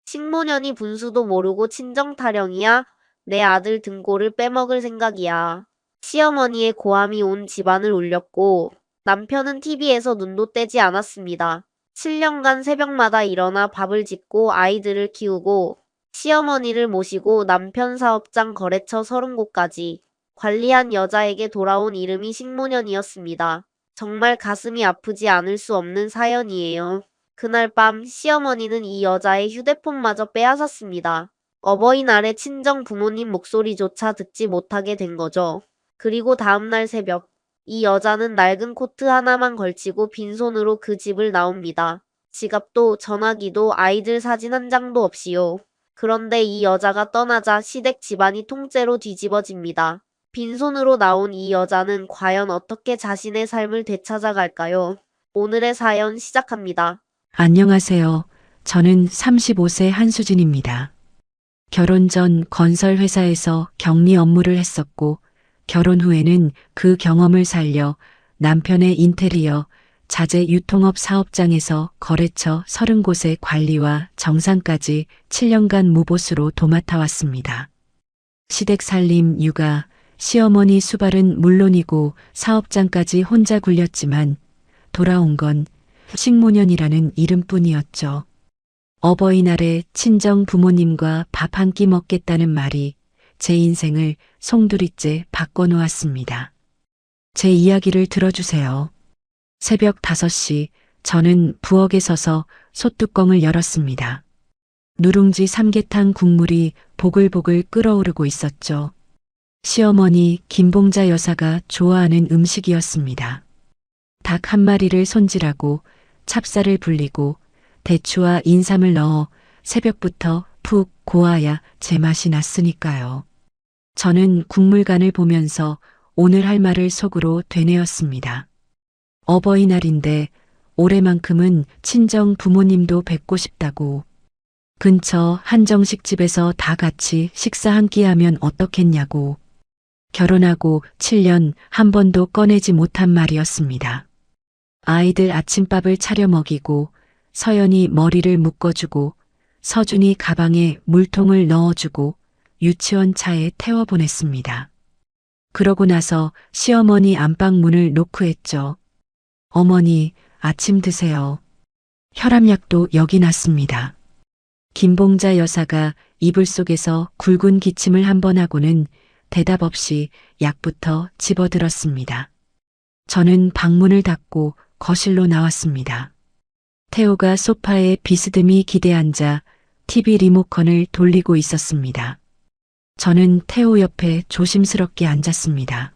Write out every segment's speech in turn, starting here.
식모년이 분수도 모르고 친정 타령이야? 내 아들 등골을 빼먹을 생각이야. 시어머니의 고함이 온 집안을 울렸고 남편은 TV에서 눈도 떼지 않았습니다. 7년간 새벽마다 일어나 밥을 짓고 아이들을 키우고 시어머니를 모시고 남편 사업장 거래처 30곳까지 관리한 여자에게 돌아온 이름이 식모년이었습니다. 정말 가슴이 아프지 않을 수 없는 사연이에요. 그날 밤 시어머니는 이 여자의 휴대폰마저 빼앗았습니다. 어버이날에 친정 부모님 목소리조차 듣지 못하게 된 거죠. 그리고 다음날 새벽, 이 여자는 낡은 코트 하나만 걸치고 빈손으로 그 집을 나옵니다. 지갑도 전화기도 아이들 사진 한 장도 없이요. 그런데 이 여자가 떠나자 시댁 집안이 통째로 뒤집어집니다. 빈손으로 나온 이 여자는 과연 어떻게 자신의 삶을 되찾아갈까요? 오늘의 사연 시작합니다. 안녕하세요. 저는 35세 한수진입니다. 결혼 전 건설회사에서 격리 업무를 했었고, 결혼 후에는 그 경험을 살려 남편의 인테리어, 자재 유통업 사업장에서 거래처 30곳의 관리와 정상까지 7년간 무보수로 도맡아 왔습니다. 시댁 살림, 육아, 시어머니 수발은 물론이고 사업장까지 혼자 굴렸지만 돌아온 건 식모년이라는 이름뿐이었죠. 어버이날에 친정 부모님과 밥 한 끼 먹겠다는 말이 제 인생을 송두리째 바꿔놓았습니다. 제 이야기를 들어주세요. 새벽 5시 저는 부엌에 서서 솥뚜껑을 열었습니다. 누룽지 삼계탕 국물이 보글보글 끓어오르고 있었죠. 시어머니 김봉자 여사가 좋아하는 음식이었습니다. 닭 한 마리를 손질하고 찹쌀을 불리고 대추와 인삼을 넣어 새벽부터 푹 고아야 제맛이 났으니까요. 저는 국물간을 보면서 오늘 할 말을 속으로 되뇌었습니다. 어버이날인데 올해만큼은 친정 부모님도 뵙고 싶다고. 근처 한정식집에서 다 같이 식사 한 끼 하면 어떻겠냐고. 결혼하고 7년 한 번도 꺼내지 못한 말이었습니다. 아이들 아침밥을 차려 먹이고 서연이 머리를 묶어주고 서준이 가방에 물통을 넣어주고 유치원 차에 태워보냈습니다. 그러고 나서 시어머니 안방 문을 노크했죠. 어머니, 아침 드세요. 혈압약도 여기 놨습니다. 김봉자 여사가 이불 속에서 굵은 기침을 한 번 하고는 대답 없이 약부터 집어들었습니다. 저는 방문을 닫고 거실로 나왔습니다. 태호가 소파에 비스듬히 기대앉아 TV 리모컨을 돌리고 있었습니다. 저는 태호 옆에 조심스럽게 앉았습니다.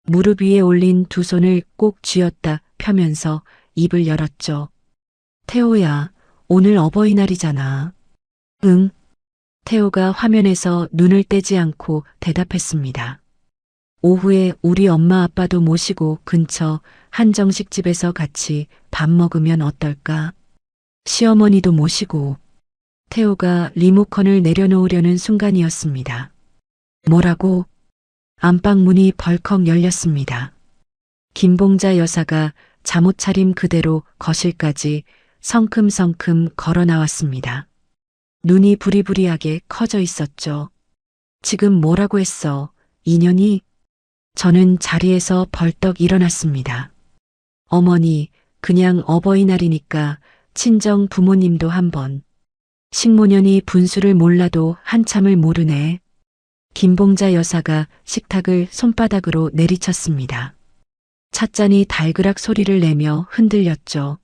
무릎 위에 올린 두 손을 꼭 쥐었다 펴면서 입을 열었죠. 태호야, 오늘 어버이날이잖아. 응. 태호가 화면에서 눈을 떼지 않고 대답했습니다. 오후에 우리 엄마 아빠도 모시고 근처 한정식집에서 같이 밥 먹으면 어떨까? 시어머니도 모시고. 태호가 리모컨을 내려놓으려는 순간이었습니다. 뭐라고? 안방 문이 벌컥 열렸습니다. 김봉자 여사가 잠옷 차림 그대로 거실까지 성큼성큼 걸어 나왔습니다. 눈이 부리부리하게 커져 있었죠. 지금 뭐라고 했어? 인연이? 저는 자리에서 벌떡 일어났습니다. 어머니, 그냥 어버이날이니까 친정 부모님도 한번. 식모년이 분수를 몰라도 한참을 모르네. 김봉자 여사가 식탁을 손바닥으로 내리쳤습니다. 찻잔이 달그락 소리를 내며 흔들렸죠.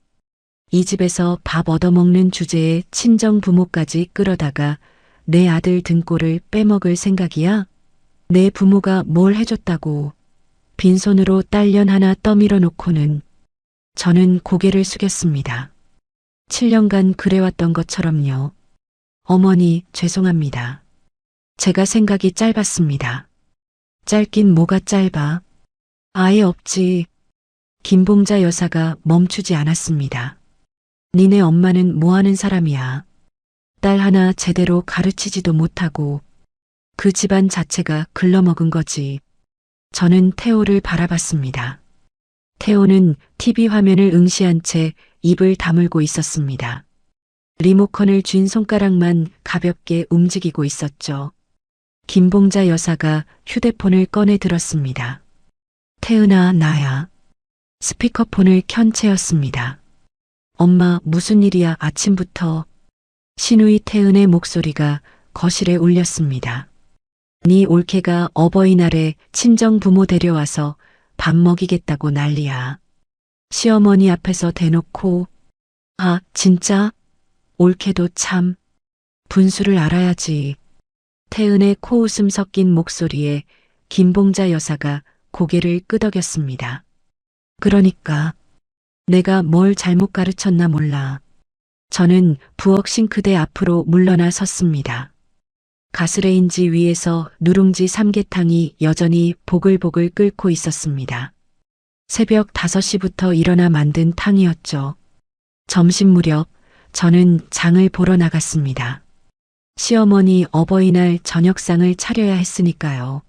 이 집에서 밥 얻어먹는 주제에 친정 부모까지 끌어다가 내 아들 등골을 빼먹을 생각이야? 내 부모가 뭘 해줬다고. 빈손으로 딸년 하나 떠밀어 놓고는. 저는 고개를 숙였습니다. 7년간 그래왔던 것처럼요. 어머니, 죄송합니다. 제가 생각이 짧았습니다. 짧긴 뭐가 짧아? 아예 없지. 김봉자 여사가 멈추지 않았습니다. 니네 엄마는 뭐하는 사람이야? 딸 하나 제대로 가르치지도 못하고 그 집안 자체가 글러먹은 거지. 저는 태호를 바라봤습니다. 태호는 TV 화면을 응시한 채 입을 다물고 있었습니다. 리모컨을 쥔 손가락만 가볍게 움직이고 있었죠. 김봉자 여사가 휴대폰을 꺼내 들었습니다. 태은아, 나야. 스피커폰을 켠 채였습니다. 엄마, 무슨 일이야, 아침부터. 시누이 태은의 목소리가 거실에 울렸습니다. 네 올케가 어버이날에 친정 부모 데려와서 밥 먹이겠다고 난리야. 시어머니 앞에서 대놓고. 아, 진짜? 올케도 참. 분수를 알아야지. 태은의 코웃음 섞인 목소리에 김봉자 여사가 고개를 끄덕였습니다. 그러니까 내가 뭘 잘못 가르쳤나 몰라. 저는 부엌 싱크대 앞으로 물러나 섰습니다. 가스레인지 위에서 누룽지 삼계탕이 여전히 보글보글 끓고 있었습니다. 새벽 5시부터 일어나 만든 탕이었죠. 점심 무렵 저는 장을 보러 나갔습니다. 시어머니 어버이날 저녁상을 차려야 했으니까요.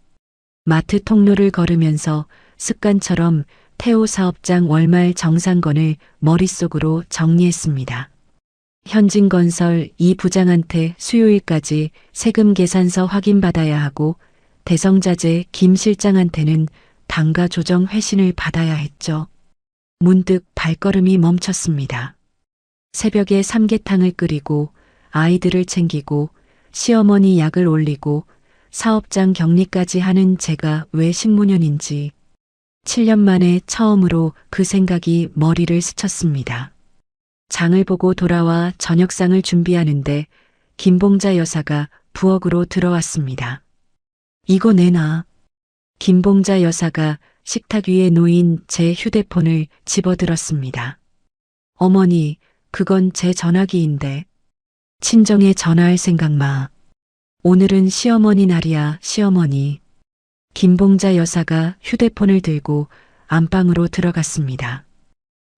마트 통로를 걸으면서 습관처럼 태호 사업장 월말 정산건을 머릿속으로 정리했습니다. 현진건설 이 부장한테 수요일까지 세금 계산서 확인받아야 하고 대성자재 김 실장한테는 단가 조정 회신을 받아야 했죠. 문득 발걸음이 멈췄습니다. 새벽에 삼계탕을 끓이고 아이들을 챙기고 시어머니 약을 올리고 사업장 격리까지 하는 제가 왜 식문연인지 7년 만에 처음으로 그 생각이 머리를 스쳤습니다. 장을 보고 돌아와 저녁상을 준비하는데 김봉자 여사가 부엌으로 들어왔습니다. 이거 내놔. 김봉자 여사가 식탁 위에 놓인 제 휴대폰을 집어들었습니다. 어머니, 그건 제 전화기인데. 친정에 전화할 생각 마. 오늘은 시어머니 날이야, 시어머니. 김봉자 여사가 휴대폰을 들고 안방으로 들어갔습니다.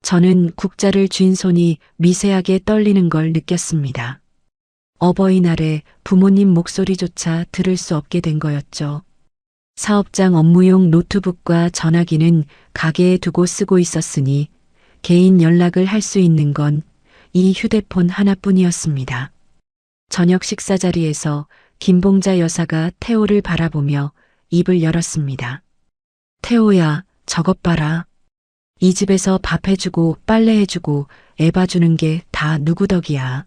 저는 국자를 쥔 손이 미세하게 떨리는 걸 느꼈습니다. 어버이날에 부모님 목소리조차 들을 수 없게 된 거였죠. 사업장 업무용 노트북과 전화기는 가게에 두고 쓰고 있었으니 개인 연락을 할 수 있는 건 이 휴대폰 하나뿐이었습니다. 저녁 식사 자리에서 김봉자 여사가 태호를 바라보며 입을 열었습니다. 태호야, 저것 봐라. 이 집에서 밥 해주고 빨래 해주고 애 봐주는 게 다 누구 덕이야.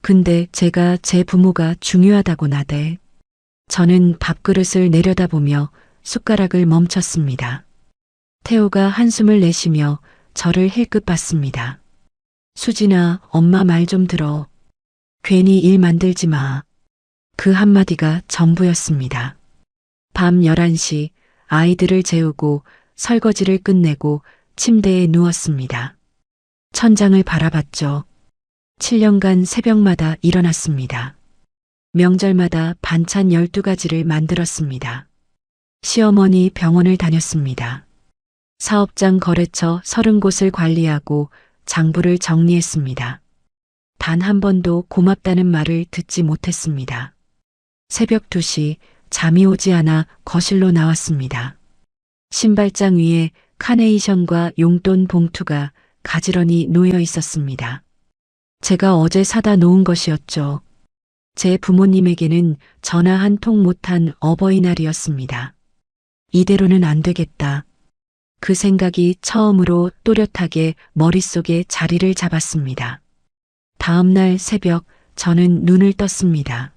근데 제가 제 부모가 중요하다고 나대. 저는 밥그릇을 내려다보며 숟가락을 멈췄습니다. 태호가 한숨을 내쉬며 저를 힐끗 봤습니다. 수진아, 엄마 말 좀 들어. 괜히 일 만들지 마. 그 한마디가 전부였습니다. 밤 11시 아이들을 재우고 설거지를 끝내고 침대에 누웠습니다. 천장을 바라봤죠. 7년간 새벽마다 일어났습니다. 명절마다 반찬 12가지를 만들었습니다. 시어머니 병원을 다녔습니다. 사업장 거래처 30곳을 관리하고 장부를 정리했습니다. 단 한 번도 고맙다는 말을 듣지 못했습니다. 새벽 2시 잠이 오지 않아 거실로 나왔습니다. 신발장 위에 카네이션과 용돈 봉투가 가지런히 놓여 있었습니다. 제가 어제 사다 놓은 것이었죠. 제 부모님에게는 전화 한 통 못한 어버이날이었습니다. 이대로는 안 되겠다. 그 생각이 처음으로 또렷하게 머릿속에 자리를 잡았습니다. 다음 날 새벽 저는 눈을 떴습니다.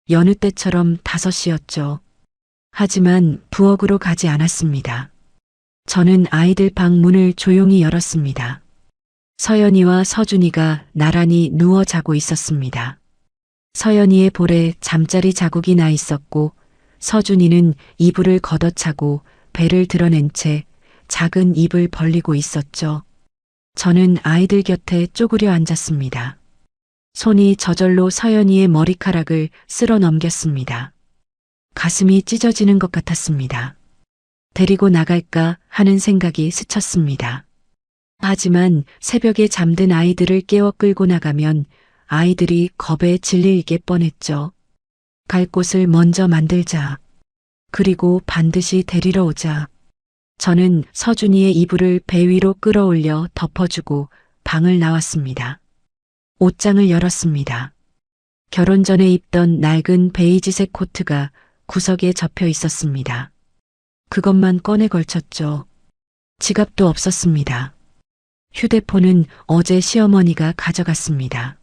여느 때처럼 5시였죠. 하지만 부엌으로 가지 않았습니다. 저는 아이들 방 문을 조용히 열었습니다. 서연이와 서준이가 나란히 누워 자고 있었습니다. 서연이의 볼에 잠자리 자국이 나 있었고 서준이는 이불을 걷어차고 배를 드러낸 채 작은 입을 벌리고 있었죠. 저는 아이들 곁에 쪼그려 앉았습니다. 손이 저절로 서연이의 머리카락을 쓸어 넘겼습니다. 가슴이 찢어지는 것 같았습니다. 데리고 나갈까 하는 생각이 스쳤습니다. 하지만 새벽에 잠든 아이들을 깨워 끌고 나가면 아이들이 겁에 질리게 뻔했죠. 갈 곳을 먼저 만들자. 그리고 반드시 데리러 오자. 저는 서준이의 이불을 배 위로 끌어올려 덮어주고 방을 나왔습니다. 옷장을 열었습니다. 결혼 전에 입던 낡은 베이지색 코트가 구석에 접혀 있었습니다. 그것만 꺼내 걸쳤죠. 지갑도 없었습니다. 휴대폰은 어제 시어머니가 가져갔습니다.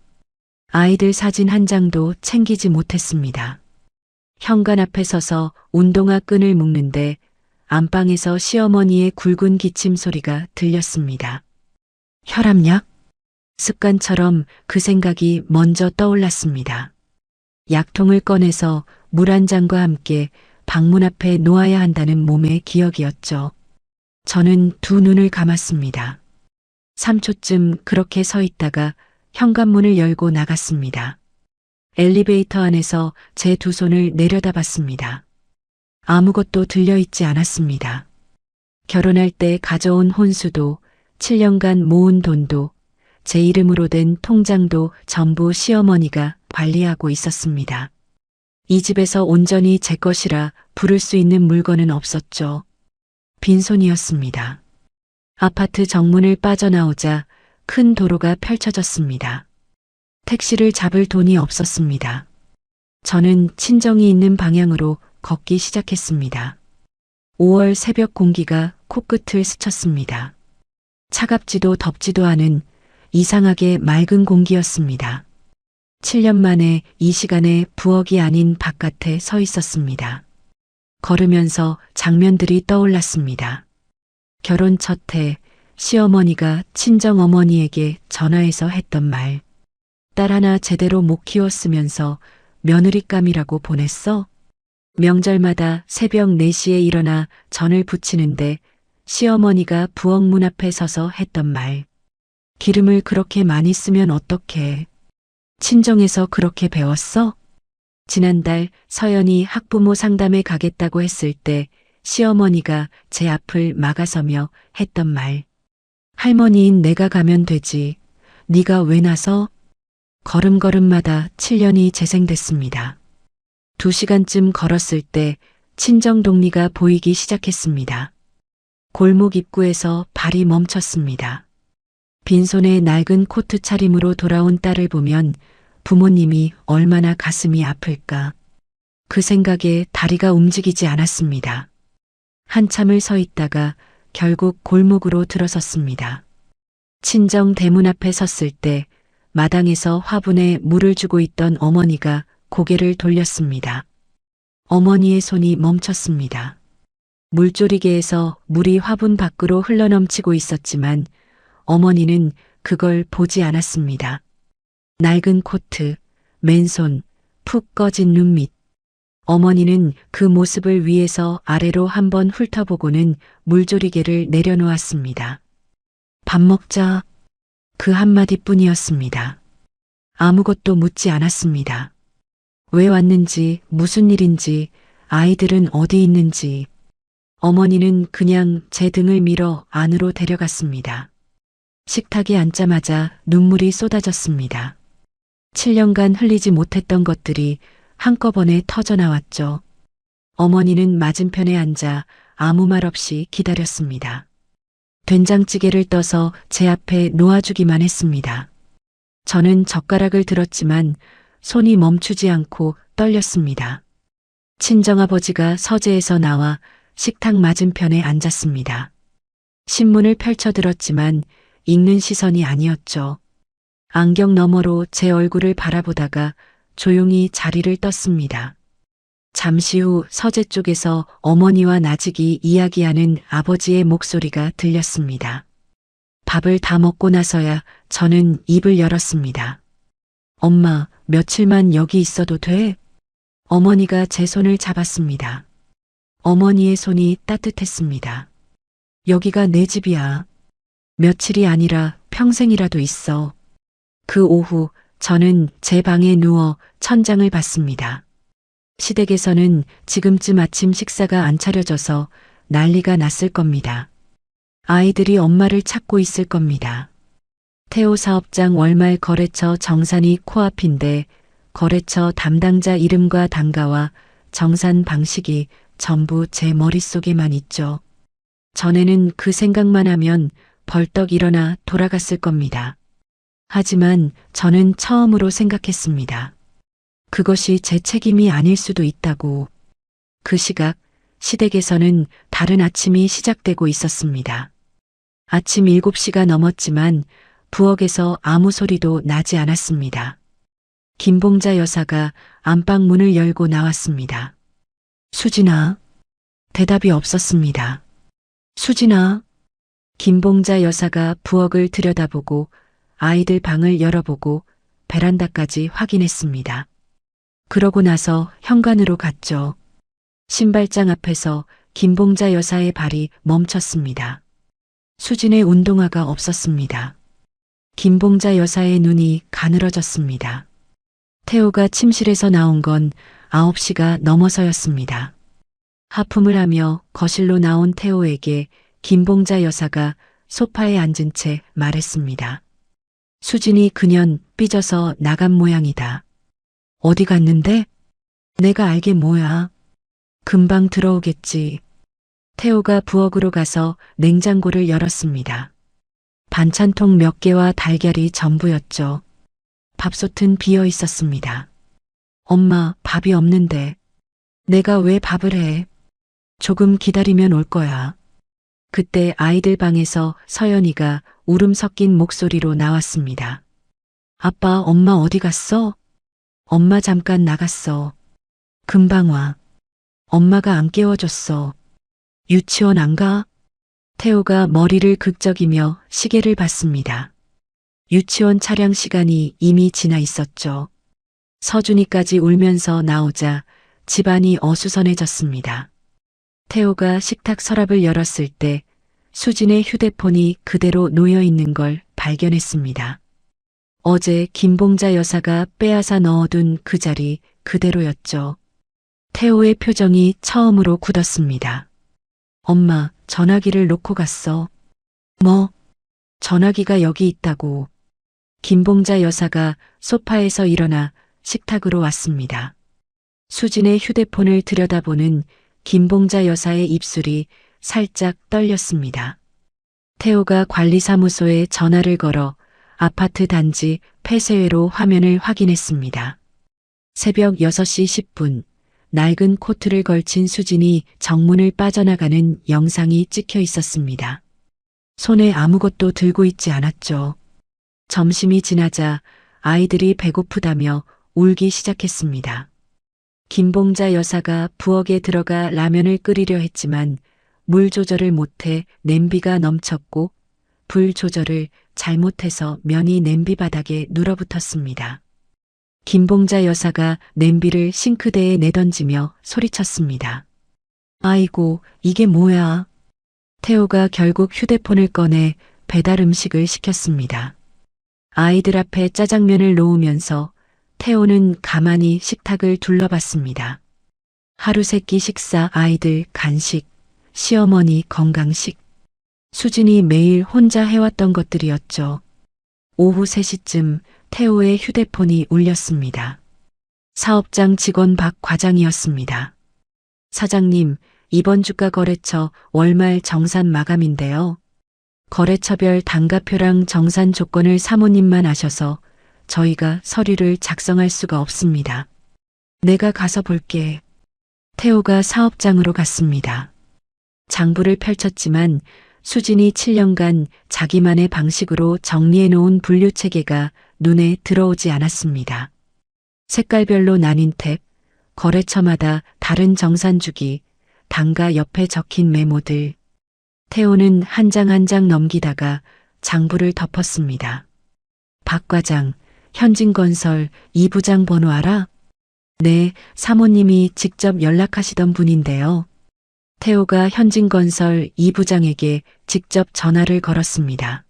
아이들 사진 한 장도 챙기지 못했습니다. 현관 앞에 서서 운동화 끈을 묶는데 안방에서 시어머니의 굵은 기침 소리가 들렸습니다. 혈압약? 습관처럼 그 생각이 먼저 떠올랐습니다. 약통을 꺼내서 물 한 잔과 함께 방문 앞에 놓아야 한다는 몸의 기억이었죠. 저는 두 눈을 감았습니다. 3초쯤 그렇게 서 있다가 현관문을 열고 나갔습니다. 엘리베이터 안에서 제 두 손을 내려다봤습니다. 아무것도 들려있지 않았습니다. 결혼할 때 가져온 혼수도 7년간 모은 돈도 제 이름으로 된 통장도 전부 시어머니가 관리하고 있었습니다. 이 집에서 온전히 제 것이라 부를 수 있는 물건은 없었죠. 빈손이었습니다. 아파트 정문을 빠져나오자 큰 도로가 펼쳐졌습니다. 택시를 잡을 돈이 없었습니다. 저는 친정이 있는 방향으로 걷기 시작했습니다. 5월 새벽 공기가 코끝을 스쳤습니다. 차갑지도 덥지도 않은 이상하게 맑은 공기였습니다. 7년 만에 이 시간에 부엌이 아닌 바깥에 서 있었습니다. 걸으면서 장면들이 떠올랐습니다. 결혼 첫 해 시어머니가 친정어머니에게 전화해서 했던 말. 딸 하나 제대로 못 키웠으면서 며느리감이라고 보냈어? 명절마다 새벽 4시에 일어나 전을 부치는데 시어머니가 부엌 문 앞에 서서 했던 말. 기름을 그렇게 많이 쓰면 어떡해. 친정에서 그렇게 배웠어? 지난달 서연이 학부모 상담에 가겠다고 했을 때 시어머니가 제 앞을 막아서며 했던 말. 할머니인 내가 가면 되지. 네가 왜 나서? 걸음걸음마다 7년이 재생됐습니다. 2시간쯤 걸었을 때 친정 동리가 보이기 시작했습니다. 골목 입구에서 발이 멈췄습니다. 빈손에 낡은 코트 차림으로 돌아온 딸을 보면 부모님이 얼마나 가슴이 아플까. 그 생각에 다리가 움직이지 않았습니다. 한참을 서 있다가 결국 골목으로 들어섰습니다. 친정 대문 앞에 섰을 때 마당에서 화분에 물을 주고 있던 어머니가 고개를 돌렸습니다. 어머니의 손이 멈췄습니다. 물조리개에서 물이 화분 밖으로 흘러넘치고 있었지만 어머니는 그걸 보지 않았습니다. 낡은 코트, 맨손, 푹 꺼진 눈밑. 어머니는 그 모습을 위에서 아래로 한번 훑어보고는 물조리개를 내려놓았습니다. 밥 먹자. 그 한마디뿐이었습니다. 아무것도 묻지 않았습니다. 왜 왔는지, 무슨 일인지, 아이들은 어디 있는지. 어머니는 그냥 제 등을 밀어 안으로 데려갔습니다. 식탁에 앉자마자 눈물이 쏟아졌습니다. 7년간 흘리지 못했던 것들이 한꺼번에 터져나왔죠. 어머니는 맞은편에 앉아 아무 말 없이 기다렸습니다. 된장찌개를 떠서 제 앞에 놓아주기만 했습니다. 저는 젓가락을 들었지만 손이 멈추지 않고 떨렸습니다. 친정아버지가 서재에서 나와 식탁 맞은편에 앉았습니다. 신문을 펼쳐 들었지만 읽는 시선이 아니었죠. 안경 너머로 제 얼굴을 바라보다가 조용히 자리를 떴습니다. 잠시 후 서재 쪽에서 어머니와 나직이 이야기하는 아버지의 목소리가 들렸습니다. 밥을 다 먹고 나서야 저는 입을 열었습니다. 엄마, 며칠만 여기 있어도 돼? 어머니가 제 손을 잡았습니다. 어머니의 손이 따뜻했습니다. 여기가 내 집이야. 며칠이 아니라 평생이라도 있어. 그 오후 저는 제 방에 누워 천장을 봤습니다. 시댁에서는 지금쯤 아침 식사가 안 차려져서 난리가 났을 겁니다. 아이들이 엄마를 찾고 있을 겁니다. 태호 사업장 월말 거래처 정산이 코앞인데 거래처 담당자 이름과 단가와 정산 방식이 전부 제 머릿속에만 있죠. 전에는 그 생각만 하면 벌떡 일어나 돌아갔을 겁니다. 하지만 저는 처음으로 생각했습니다. 그것이 제 책임이 아닐 수도 있다고. 그 시각, 시댁에서는 다른 아침이 시작되고 있었습니다. 아침 7시가 넘었지만 부엌에서 아무 소리도 나지 않았습니다. 김봉자 여사가 안방 문을 열고 나왔습니다. 수진아. 대답이 없었습니다. 수진아. 김봉자 여사가 부엌을 들여다보고 아이들 방을 열어보고 베란다까지 확인했습니다. 그러고 나서 현관으로 갔죠. 신발장 앞에서 김봉자 여사의 발이 멈췄습니다. 수진의 운동화가 없었습니다. 김봉자 여사의 눈이 가늘어졌습니다. 태호가 침실에서 나온 건 9시가 넘어서였습니다. 하품을 하며 거실로 나온 태호에게 김봉자 여사가 소파에 앉은 채 말했습니다. 수진이 그년 삐져서 나간 모양이다. 어디 갔는데? 내가 알게 뭐야. 금방 들어오겠지. 태호가 부엌으로 가서 냉장고를 열었습니다. 반찬통 몇 개와 달걀이 전부였죠. 밥솥은 비어 있었습니다. 엄마, 밥이 없는데. 내가 왜 밥을 해? 조금 기다리면 올 거야. 그때 아이들 방에서 서연이가 울음 섞인 목소리로 나왔습니다. 아빠, 엄마 어디 갔어? 엄마 잠깐 나갔어. 금방 와. 엄마가 안 깨워줬어. 유치원 안 가? 태호가 머리를 극적이며 시계를 봤습니다. 유치원 차량 시간이 이미 지나 있었죠. 서준이까지 울면서 나오자 집안이 어수선해졌습니다. 태호가 식탁 서랍을 열었을 때 수진의 휴대폰이 그대로 놓여 있는 걸 발견했습니다. 어제 김봉자 여사가 빼앗아 넣어둔 그 자리 그대로였죠. 태호의 표정이 처음으로 굳었습니다. 엄마, 전화기를 놓고 갔어. 뭐? 전화기가 여기 있다고. 김봉자 여사가 소파에서 일어나 식탁으로 왔습니다. 수진의 휴대폰을 들여다보는 김봉자 여사의 입술이 살짝 떨렸습니다. 태호가 관리사무소에 전화를 걸어 아파트 단지 폐쇄회로 화면을 확인했습니다. 새벽 6시 10분, 낡은 코트를 걸친 수진이 정문을 빠져나가는 영상이 찍혀 있었습니다. 손에 아무것도 들고 있지 않았죠. 점심이 지나자 아이들이 배고프다며 울기 시작했습니다. 김봉자 여사가 부엌에 들어가 라면을 끓이려 했지만 물 조절을 못해 냄비가 넘쳤고 불 조절을 잘못해서 면이 냄비 바닥에 눌어붙었습니다. 김봉자 여사가 냄비를 싱크대에 내던지며 소리쳤습니다. 아이고, 이게 뭐야? 태호가 결국 휴대폰을 꺼내 배달 음식을 시켰습니다. 아이들 앞에 짜장면을 놓으면서 태호는 가만히 식탁을 둘러봤습니다. 하루 세끼 식사, 아이들 간식, 시어머니 건강식. 수진이 매일 혼자 해왔던 것들이었죠. 오후 3시쯤 태호의 휴대폰이 울렸습니다. 사업장 직원 박 과장이었습니다. 사장님, 이번 주가 거래처 월말 정산 마감인데요. 거래처별 단가표랑 정산 조건을 사모님만 아셔서 저희가 서류를 작성할 수가 없습니다. 내가 가서 볼게. 태호가 사업장으로 갔습니다. 장부를 펼쳤지만 수진이 7년간 자기만의 방식으로 정리해놓은 분류체계가 눈에 들어오지 않았습니다. 색깔별로 나뉜 탭, 거래처마다 다른 정산주기, 단가 옆에 적힌 메모들. 태호는 한 장 한 장 넘기다가 장부를 덮었습니다. 박 과장, 현진건설 2부장 번호 알아? 네, 사모님이 직접 연락하시던 분인데요. 태호가 현진건설 2부장에게 직접 전화를 걸었습니다.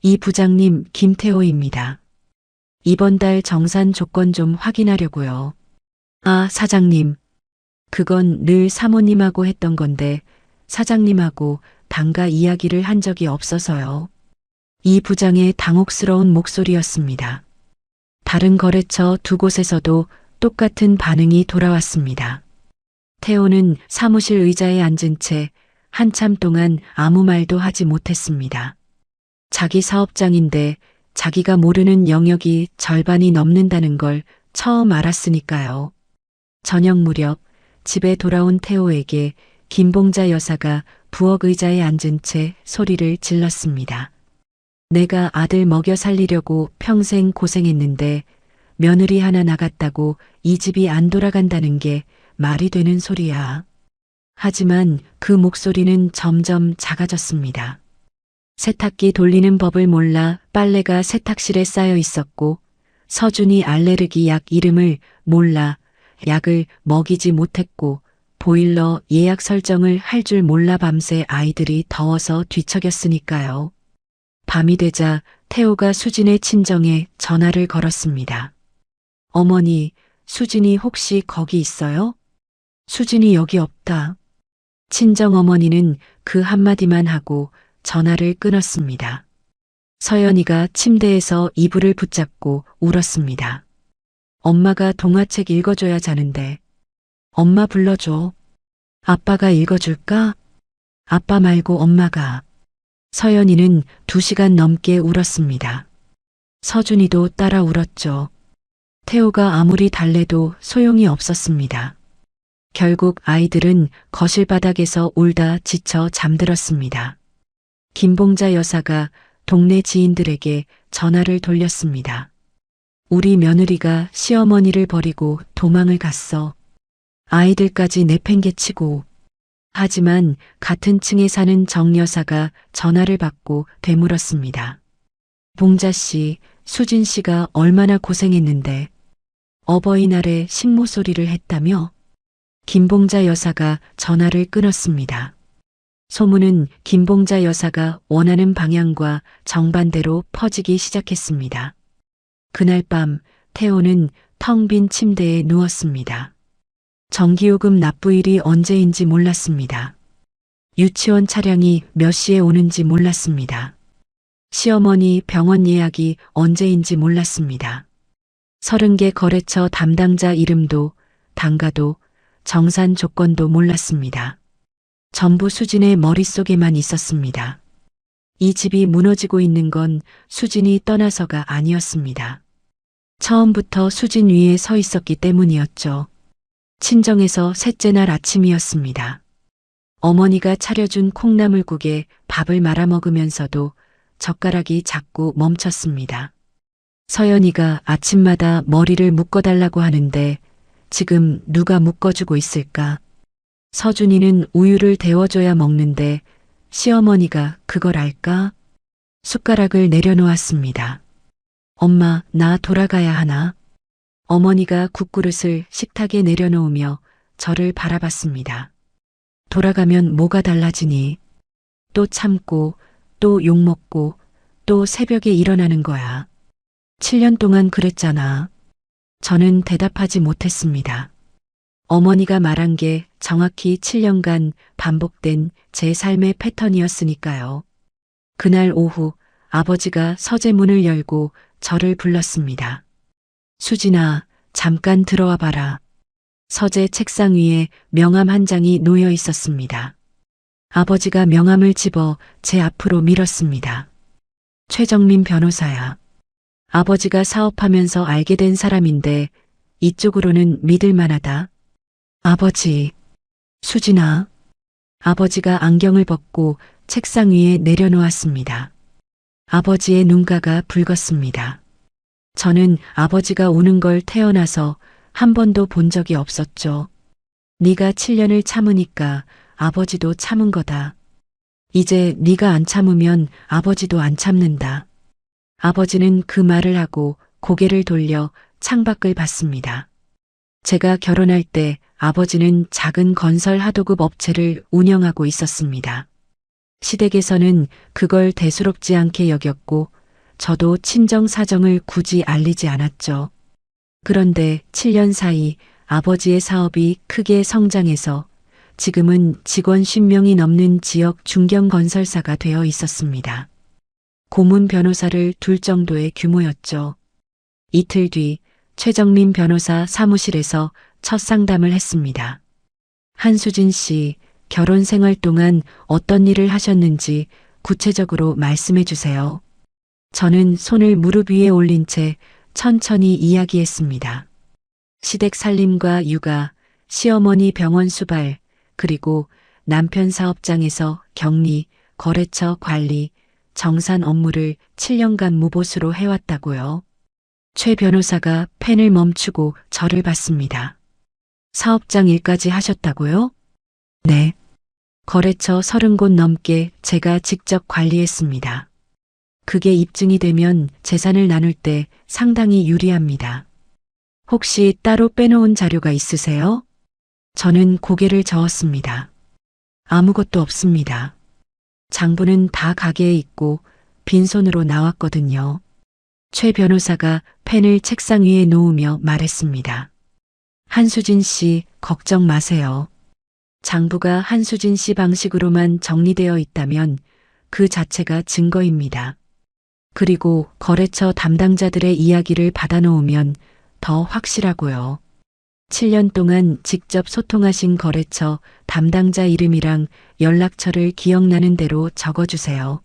이 부장님, 김태호입니다. 이번 달 정산 조건 좀 확인하려고요. 아, 사장님. 그건 늘 사모님하고 했던 건데 사장님하고 단가 이야기를 한 적이 없어서요. 이 부장의 당혹스러운 목소리였습니다. 다른 거래처 두 곳에서도 똑같은 반응이 돌아왔습니다. 태호는 사무실 의자에 앉은 채 한참 동안 아무 말도 하지 못했습니다. 자기 사업장인데 자기가 모르는 영역이 절반이 넘는다는 걸 처음 알았으니까요. 저녁 무렵 집에 돌아온 태호에게 김봉자 여사가 부엌 의자에 앉은 채 소리를 질렀습니다. 내가 아들 먹여 살리려고 평생 고생했는데 며느리 하나 나갔다고 이 집이 안 돌아간다는 게 말이 되는 소리야. 하지만 그 목소리는 점점 작아졌습니다. 세탁기 돌리는 법을 몰라 빨래가 세탁실에 쌓여 있었고 서준이 알레르기 약 이름을 몰라 약을 먹이지 못했고 보일러 예약 설정을 할 줄 몰라 밤새 아이들이 더워서 뒤척였으니까요. 밤이 되자 태호가 수진의 친정에 전화를 걸었습니다. 어머니, 수진이 혹시 거기 있어요? 수진이 여기 없다. 친정 어머니는 그 한마디만 하고 전화를 끊었습니다. 서연이가 침대에서 이불을 붙잡고 울었습니다. 엄마가 동화책 읽어줘야 자는데. 엄마 불러줘. 아빠가 읽어줄까? 아빠 말고 엄마가. 서연이는 2시간 넘게 울었습니다. 서준이도 따라 울었죠. 태호가 아무리 달래도 소용이 없었습니다. 결국 아이들은 거실 바닥에서 울다 지쳐 잠들었습니다. 김봉자 여사가 동네 지인들에게 전화를 돌렸습니다. 우리 며느리가 시어머니를 버리고 도망을 갔어. 아이들까지 내팽개치고. 하지만 같은 층에 사는 정 여사가 전화를 받고 되물었습니다. 봉자 씨, 수진 씨가 얼마나 고생했는데 어버이날에 식모소리를 했다며? 김봉자 여사가 전화를 끊었습니다. 소문은 김봉자 여사가 원하는 방향과 정반대로 퍼지기 시작했습니다. 그날 밤 태호는 텅 빈 침대에 누웠습니다. 전기요금 납부일이 언제인지 몰랐습니다. 유치원 차량이 몇 시에 오는지 몰랐습니다. 시어머니 병원 예약이 언제인지 몰랐습니다. 30개 거래처 담당자 이름도 단가도 정산 조건도 몰랐습니다. 전부 수진의 머릿속에만 있었습니다. 이 집이 무너지고 있는 건 수진이 떠나서가 아니었습니다. 처음부터 수진 위에 서 있었기 때문이었죠. 친정에서 셋째 날 아침이었습니다. 어머니가 차려준 콩나물국에 밥을 말아 먹으면서도 젓가락이 자꾸 멈췄습니다. 서연이가 아침마다 머리를 묶어달라고 하는데 지금 누가 묶어주고 있을까? 서준이는 우유를 데워줘야 먹는데 시어머니가 그걸 알까? 숟가락을 내려놓았습니다. 엄마, 나 돌아가야 하나? 어머니가 국그릇을 식탁에 내려놓으며 저를 바라봤습니다. 돌아가면 뭐가 달라지니? 또 참고, 또 욕먹고, 또 새벽에 일어나는 거야. 7년 동안 그랬잖아. 저는 대답하지 못했습니다. 어머니가 말한 게 정확히 7년간 반복된 제 삶의 패턴이었으니까요. 그날 오후 아버지가 서재문을 열고 저를 불렀습니다. 수진아, 잠깐 들어와 봐라. 서재 책상 위에 명함 한 장이 놓여 있었습니다. 아버지가 명함을 집어 제 앞으로 밀었습니다. 최정민 변호사야. 아버지가 사업하면서 알게 된 사람인데 이쪽으로는 믿을 만하다. 아버지, 수진아. 아버지가 안경을 벗고 책상 위에 내려놓았습니다. 아버지의 눈가가 붉었습니다. 저는 아버지가 우는 걸 태어나서 한 번도 본 적이 없었죠. 네가 7년을 참으니까 아버지도 참은 거다. 이제 네가 안 참으면 아버지도 안 참는다. 아버지는 그 말을 하고 고개를 돌려 창밖을 봤습니다. 제가 결혼할 때 아버지는 작은 건설 하도급 업체를 운영하고 있었습니다. 시댁에서는 그걸 대수롭지 않게 여겼고 저도 친정 사정을 굳이 알리지 않았죠. 그런데 7년 사이 아버지의 사업이 크게 성장해서 지금은 직원 10명이 넘는 지역 중견 건설사가 되어 있었습니다. 고문 변호사를 둘 정도의 규모였죠. 이틀 뒤 최정민 변호사 사무실에서 첫 상담을 했습니다. 한수진 씨, 결혼 생활 동안 어떤 일을 하셨는지 구체적으로 말씀해 주세요. 저는 손을 무릎 위에 올린 채 천천히 이야기했습니다. 시댁 살림과 육아, 시어머니 병원 수발, 그리고 남편 사업장에서 격리, 거래처 관리, 정산 업무를 7년간 무보수로 해왔다고요. 최 변호사가 펜을 멈추고 저를 봤습니다. 사업장 일까지 하셨다고요? 네. 거래처 30곳 넘게 제가 직접 관리했습니다. 그게 입증이 되면 재산을 나눌 때 상당히 유리합니다. 혹시 따로 빼놓은 자료가 있으세요? 저는 고개를 저었습니다. 아무것도 없습니다. 장부는 다 가게에 있고 빈손으로 나왔거든요. 최 변호사가 펜을 책상 위에 놓으며 말했습니다. 한수진 씨, 걱정 마세요. 장부가 한수진 씨 방식으로만 정리되어 있다면 그 자체가 증거입니다. 그리고 거래처 담당자들의 이야기를 받아놓으면 더 확실하고요. 7년 동안 직접 소통하신 거래처 담당자 이름이랑 연락처를 기억나는 대로 적어주세요.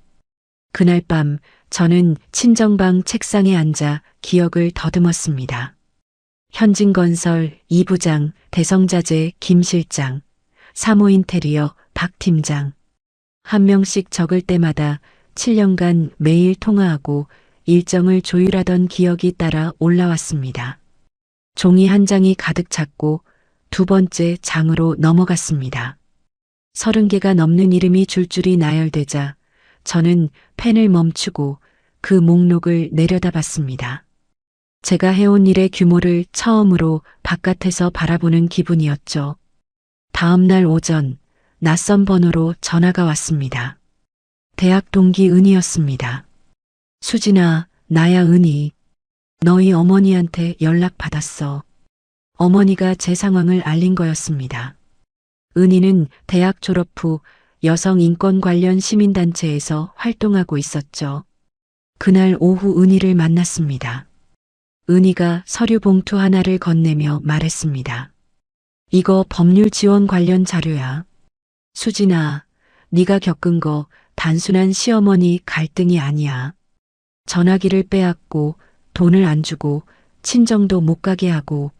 그날 밤 저는 친정방 책상에 앉아 기억을 더듬었습니다. 현진건설 2부장, 대성자재 김 실장, 사모인테리어 박 팀장. 한 명씩 적을 때마다 7년간 매일 통화하고 일정을 조율하던 기억이 따라 올라왔습니다. 종이 한 장이 가득 찼고 두 번째 장으로 넘어갔습니다. 30개가 넘는 이름이 줄줄이 나열되자 저는 펜을 멈추고 그 목록을 내려다봤습니다. 제가 해온 일의 규모를 처음으로 바깥에서 바라보는 기분이었죠. 다음 날 오전 낯선 번호로 전화가 왔습니다. 대학 동기 은이었습니다. 수진아, 나야 은이. 너희 어머니한테 연락 받았어. 어머니가 제 상황을 알린 거였습니다. 은희는 대학 졸업 후 여성 인권 관련 시민단체에서 활동하고 있었죠. 그날 오후 은희를 만났습니다. 은희가 서류 봉투 하나를 건네며 말했습니다. 이거 법률 지원 관련 자료야. 수진아, 네가 겪은 거 단순한 시어머니 갈등이 아니야. 전화기를 빼앗고 돈을 안 주고 친정도 못 가게 하고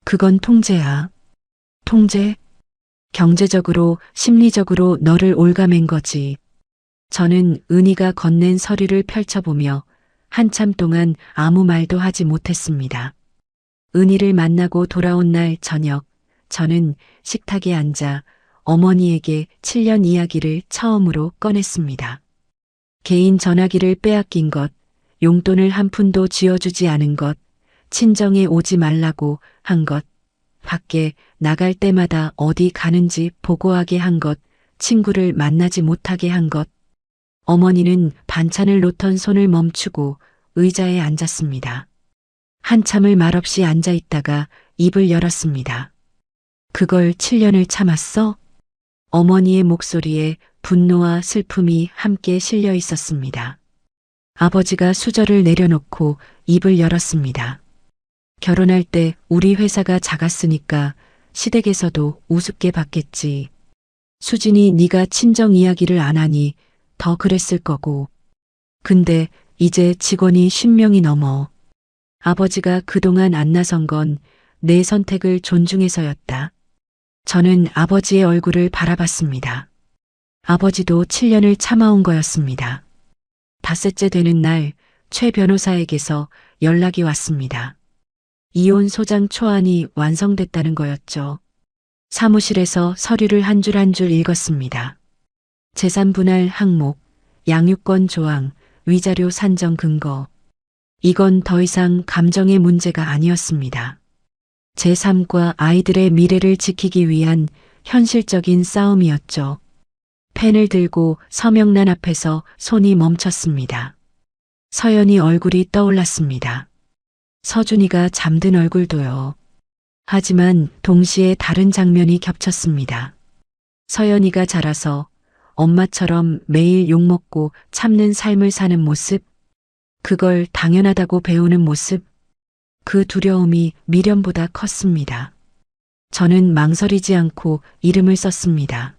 그건 통제야. 통제? 경제적으로 심리적으로 너를 올가맨 거지. 저는 은희가 건넨 서류를 펼쳐보며 한참 동안 아무 말도 하지 못했습니다. 은희를 만나고 돌아온 날 저녁 저는 식탁에 앉아 어머니에게 7년 이야기를 처음으로 꺼냈습니다. 개인 전화기를 빼앗긴 것, 용돈을 한 푼도 쥐어주지 않은 것, 친정에 오지 말라고 한 것, 밖에 나갈 때마다 어디 가는지 보고하게 한 것, 친구를 만나지 못하게 한 것. 어머니는 반찬을 놓던 손을 멈추고 의자에 앉았습니다. 한참을 말없이 앉아 있다가 입을 열었습니다. 그걸 7년을 참았어? 어머니의 목소리에 분노와 슬픔이 함께 실려 있었습니다. 아버지가 수저를 내려놓고 입을 열었습니다. 결혼할 때 우리 회사가 작았으니까 시댁에서도 우습게 봤겠지. 수진이 네가 친정 이야기를 안 하니 더 그랬을 거고. 근데 이제 직원이 10명이 넘어. 아버지가 그동안 안 나선 건 내 선택을 존중해서였다. 저는 아버지의 얼굴을 바라봤습니다. 아버지도 7년을 참아온 거였습니다. 닷새째 되는 날 최 변호사에게서 연락이 왔습니다. 이혼 소장 초안이 완성됐다는 거였죠. 사무실에서 서류를 한 줄 한 줄 읽었습니다. 재산 분할 항목, 양육권 조항, 위자료 산정 근거. 이건 더 이상 감정의 문제가 아니었습니다. 제 삶과 아이들의 미래를 지키기 위한 현실적인 싸움이었죠. 펜을 들고 서명란 앞에서 손이 멈췄습니다. 서연이 얼굴이 떠올랐습니다. 서준이가 잠든 얼굴도요. 하지만 동시에 다른 장면이 겹쳤습니다. 서연이가 자라서 엄마처럼 매일 욕먹고 참는 삶을 사는 모습, 그걸 당연하다고 배우는 모습, 그 두려움이 미련보다 컸습니다. 저는 망설이지 않고 이름을 썼습니다.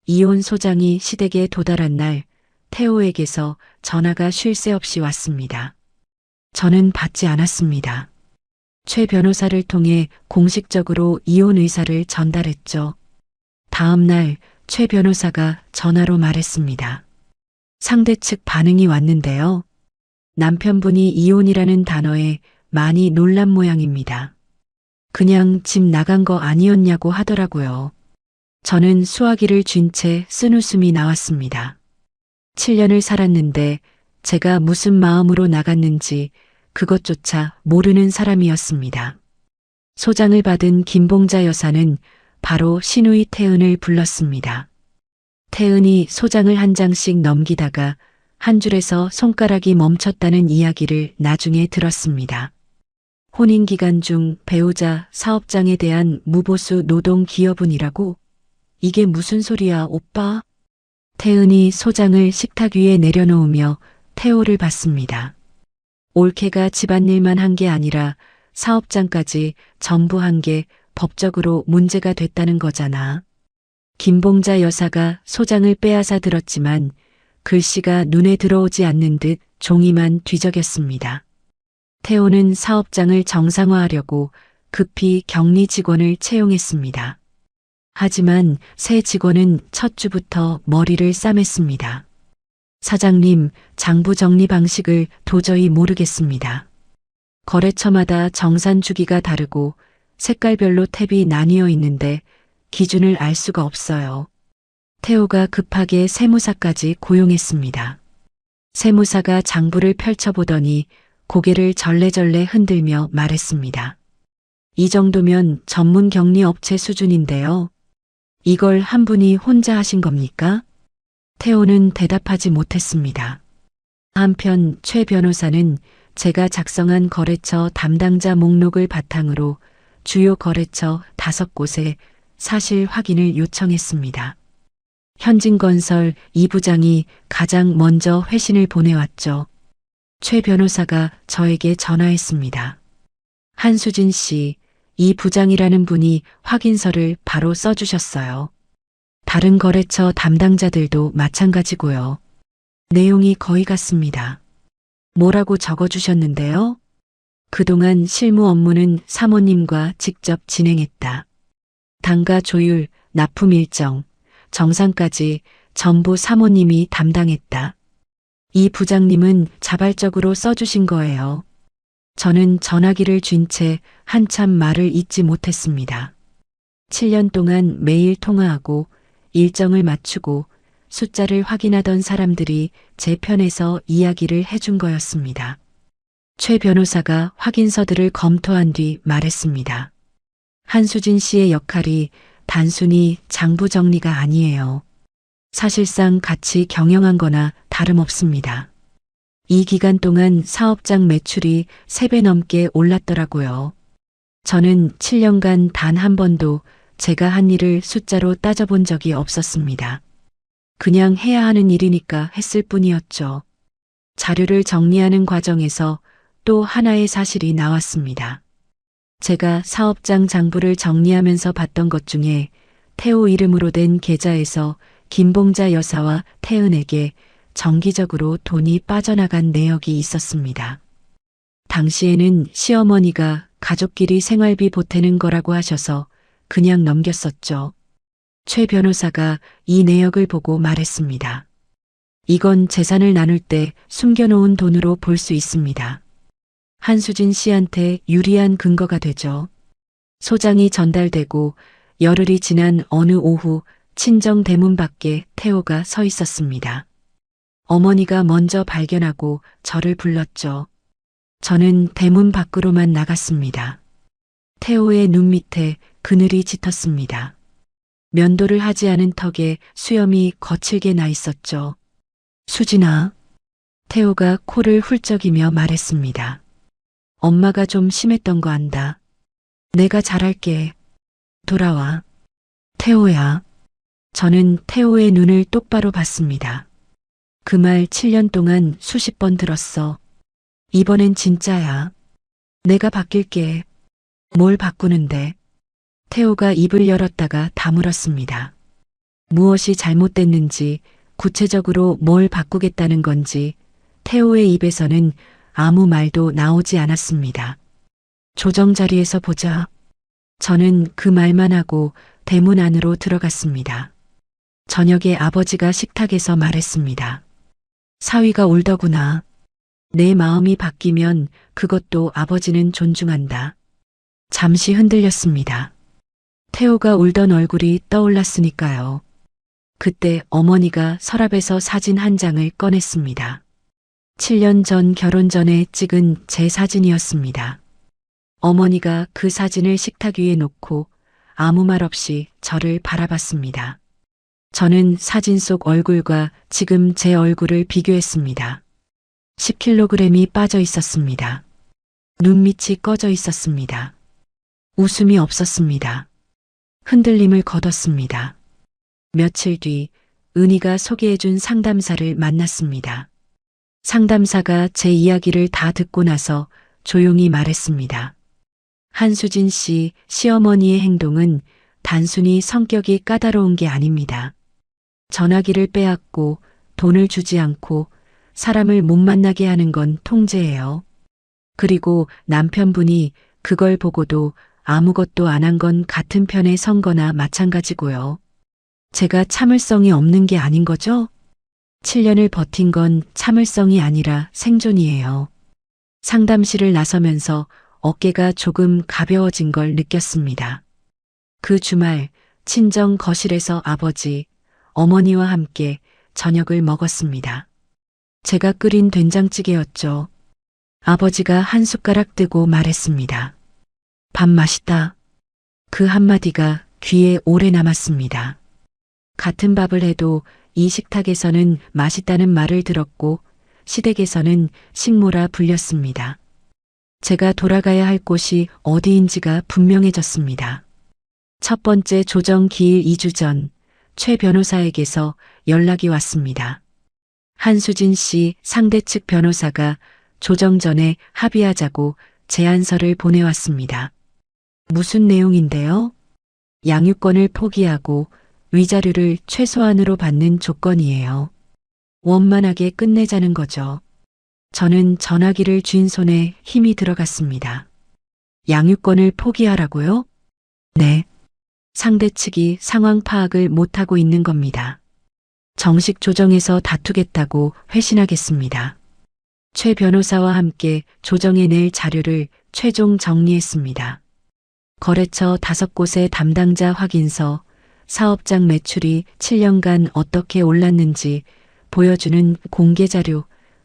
이혼 소장이 시댁에 도달한 날 태호에게서 전화가 쉴 새 없이 왔습니다. 저는 받지 않았습니다. 최 변호사를 통해 공식적으로 이혼 의사를 전달했죠. 다음 날 최 변호사가 전화로 말했습니다. 상대 측 반응이 왔는데요. 남편분이 이혼이라는 단어에 많이 놀란 모양입니다. 그냥 집 나간 거 아니었냐고 하더라고요. 저는 수화기를 쥔 채 쓴웃음이 나왔습니다. 7년을 살았는데 제가 무슨 마음으로 나갔는지 그것조차 모르는 사람이었습니다. 소장을 받은 김봉자 여사는 바로 신우이 태은을 불렀습니다. 태은이 소장을 한 장씩 넘기다가 한 줄에서 손가락이 멈췄다는 이야기를 나중에 들었습니다. 혼인 기간 중 배우자 사업장에 대한 무보수 노동 기여분이라고? 이게 무슨 소리야, 오빠? 태은이 소장을 식탁 위에 내려놓으며 태호를 봤습니다. 올케가 집안일만 한 게 아니라 사업장까지 전부 한 게 법적으로 문제가 됐다는 거잖아. 김봉자 여사가 소장을 빼앗아 들었지만 글씨가 눈에 들어오지 않는 듯 종이만 뒤적였습니다. 태호는 사업장을 정상화하려고 급히 격리 직원을 채용했습니다. 하지만 새 직원은 첫 주부터 머리를 싸맸습니다. 사장님, 장부 정리 방식을 도저히 모르겠습니다. 거래처마다 정산 주기가 다르고 색깔별로 탭이 나뉘어 있는데 기준을 알 수가 없어요. 태호가 급하게 세무사까지 고용했습니다. 세무사가 장부를 펼쳐보더니 고개를 절레절레 흔들며 말했습니다. 이 정도면 전문 격리 업체 수준인데요. 이걸 한 분이 혼자 하신 겁니까? 태호는 대답하지 못했습니다. 한편 최 변호사는 제가 작성한 거래처 담당자 목록을 바탕으로 주요 거래처 5곳에 사실 확인을 요청했습니다. 현진건설 이 부장이 가장 먼저 회신을 보내왔죠. 최 변호사가 저에게 전화했습니다. 한수진 씨, 이 부장이라는 분이 확인서를 바로 써주셨어요. 다른 거래처 담당자들도 마찬가지고요. 내용이 거의 같습니다. 뭐라고 적어주셨는데요? 그동안 실무 업무는 사모님과 직접 진행했다. 단가 조율, 납품 일정, 정산까지 전부 사모님이 담당했다. 이 부장님은 자발적으로 써주신 거예요. 저는 전화기를 쥔 채 한참 말을 잇지 못했습니다. 7년 동안 매일 통화하고 일정을 맞추고 숫자를 확인하던 사람들이 제 편에서 이야기를 해준 거였습니다. 최 변호사가 확인서들을 검토한 뒤 말했습니다. 한수진 씨의 역할이 단순히 장부 정리가 아니에요. 사실상 같이 경영한 거나 다름없습니다. 이 기간 동안 사업장 매출이 3배 넘게 올랐더라고요. 저는 7년간 단 한 번도 제가 한 일을 숫자로 따져본 적이 없었습니다. 그냥 해야 하는 일이니까 했을 뿐이었죠. 자료를 정리하는 과정에서 또 하나의 사실이 나왔습니다. 제가 사업장 장부를 정리하면서 봤던 것 중에 태호 이름으로 된 계좌에서 김봉자 여사와 태은에게 정기적으로 돈이 빠져나간 내역이 있었습니다. 당시에는 시어머니가 가족끼리 생활비 보태는 거라고 하셔서 그냥 넘겼었죠. 최 변호사가 이 내역을 보고 말했습니다. 이건 재산을 나눌 때 숨겨놓은 돈으로 볼 수 있습니다. 한수진 씨한테 유리한 근거가 되죠. 소장이 전달되고 열흘이 지난 어느 오후 친정 대문 밖에 태호가 서 있었습니다. 어머니가 먼저 발견하고 저를 불렀죠. 저는 대문 밖으로만 나갔습니다. 태호의 눈 밑에 그늘이 짙었습니다. 면도를 하지 않은 턱에 수염이 거칠게 나 있었죠. 수진아. 태호가 코를 훌쩍이며 말했습니다. 엄마가 좀 심했던 거 안다. 내가 잘할게. 돌아와. 태호야. 저는 태호의 눈을 똑바로 봤습니다. 그 말 7년 동안 수십 번 들었어. 이번엔 진짜야. 내가 바뀔게. 뭘 바꾸는데? 태호가 입을 열었다가 다물었습니다. 무엇이 잘못됐는지 구체적으로 뭘 바꾸겠다는 건지 태호의 입에서는 아무 말도 나오지 않았습니다. 조정 자리에서 보자. 저는 그 말만 하고 대문 안으로 들어갔습니다. 저녁에 아버지가 식탁에서 말했습니다. 사위가 울더구나. 내 마음이 바뀌면 그것도 아버지는 존중한다. 잠시 흔들렸습니다. 태호가 울던 얼굴이 떠올랐으니까요. 그때 어머니가 서랍에서 사진 한 장을 꺼냈습니다. 7년 전 결혼 전에 찍은 제 사진이었습니다. 어머니가 그 사진을 식탁 위에 놓고 아무 말 없이 저를 바라봤습니다. 저는 사진 속 얼굴과 지금 제 얼굴을 비교했습니다. 10kg이 빠져 있었습니다. 눈밑이 꺼져 있었습니다. 웃음이 없었습니다. 흔들림을 거뒀습니다. 며칠 뒤 은희가 소개해준 상담사를 만났습니다. 상담사가 제 이야기를 다 듣고 나서 조용히 말했습니다. 한수진 씨 시어머니의 행동은 단순히 성격이 까다로운 게 아닙니다. 전화기를 빼앗고 돈을 주지 않고 사람을 못 만나게 하는 건 통제예요. 그리고 남편분이 그걸 보고도 아무것도 안 한 건 같은 편에 선 거나 마찬가지고요. 제가 참을성이 없는 게 아닌 거죠? 7년을 버틴 건 참을성이 아니라 생존이에요. 상담실을 나서면서 어깨가 조금 가벼워진 걸 느꼈습니다. 그 주말 친정 거실에서 아버지, 어머니와 함께 저녁을 먹었습니다. 제가 끓인 된장찌개였죠. 아버지가 한 숟가락 뜨고 말했습니다. 밥 맛있다. 그 한마디가 귀에 오래 남았습니다. 같은 밥을 해도 이 식탁에서는 맛있다는 말을 들었고 시댁에서는 식모라 불렸습니다. 제가 돌아가야 할 곳이 어디인지가 분명해졌습니다. 첫 번째 조정 기일 2주 전 최 변호사에게서 연락이 왔습니다. 한수진 씨 상대 측 변호사가 조정 전에 합의하자고 제안서를 보내왔습니다. 무슨 내용인데요? 양육권을 포기하고 위자료를 최소한으로 받는 조건이에요. 원만하게 끝내자는 거죠. 저는 전화기를 쥔 손에 힘이 들어갔습니다. 양육권을 포기하라고요? 네. 상대 측이 상황 파악을 못하고 있는 겁니다. 정식 조정에서 다투겠다고 회신하겠습니다. 최 변호사와 함께 조정에 낼 자료를 최종 정리했습니다. 거래처 5곳의 담당자 확인서, 사업장 매출이 7년간 어떻게 올랐는지 보여주는 공개 자료,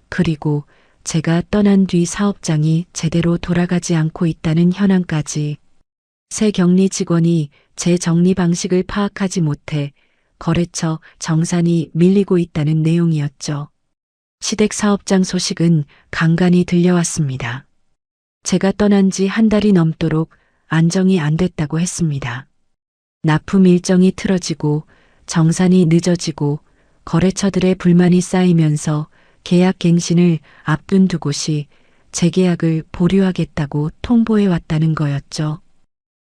그리고 제가 떠난 뒤 사업장이 제대로 돌아가지 않고 있다는 현황까지. 새 격리 직원이 제 정리 방식을 파악하지 못해 거래처 정산이 밀리고 있다는 내용이었죠. 시댁 사업장 소식은 간간히 들려왔습니다. 제가 떠난 지 한 달이 넘도록 안정이 안 됐다고 했습니다. 납품 일정이 틀어지고 정산이 늦어지고 거래처들의 불만이 쌓이면서 계약 갱신을 앞둔 두 곳이 재계약을 보류하겠다고 통보해 왔다는 거였죠.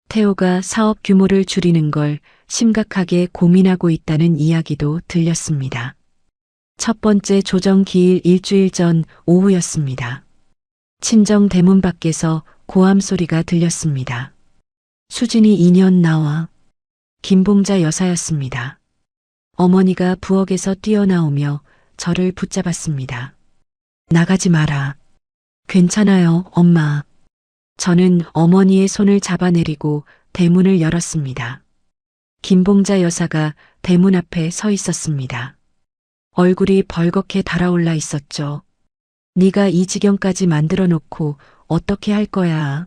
태호가 사업 규모를 줄이는 걸 심각하게 고민하고 있다는 이야기도 들렸습니다. 첫 번째 조정 기일 일주일 전 오후였습니다. 친정 대문 밖에서 고함 소리가 들렸습니다. 수진이 2년 나와. 김봉자 여사였습니다. 어머니가 부엌에서 뛰어나오며 저를 붙잡았습니다. 나가지 마라. 괜찮아요, 엄마. 저는 어머니의 손을 잡아내리고 대문을 열었습니다. 김봉자 여사가 대문 앞에 서 있었습니다. 얼굴이 벌겋게 달아올라 있었죠. 네가 이 지경까지 만들어 놓고 어떻게 할 거야?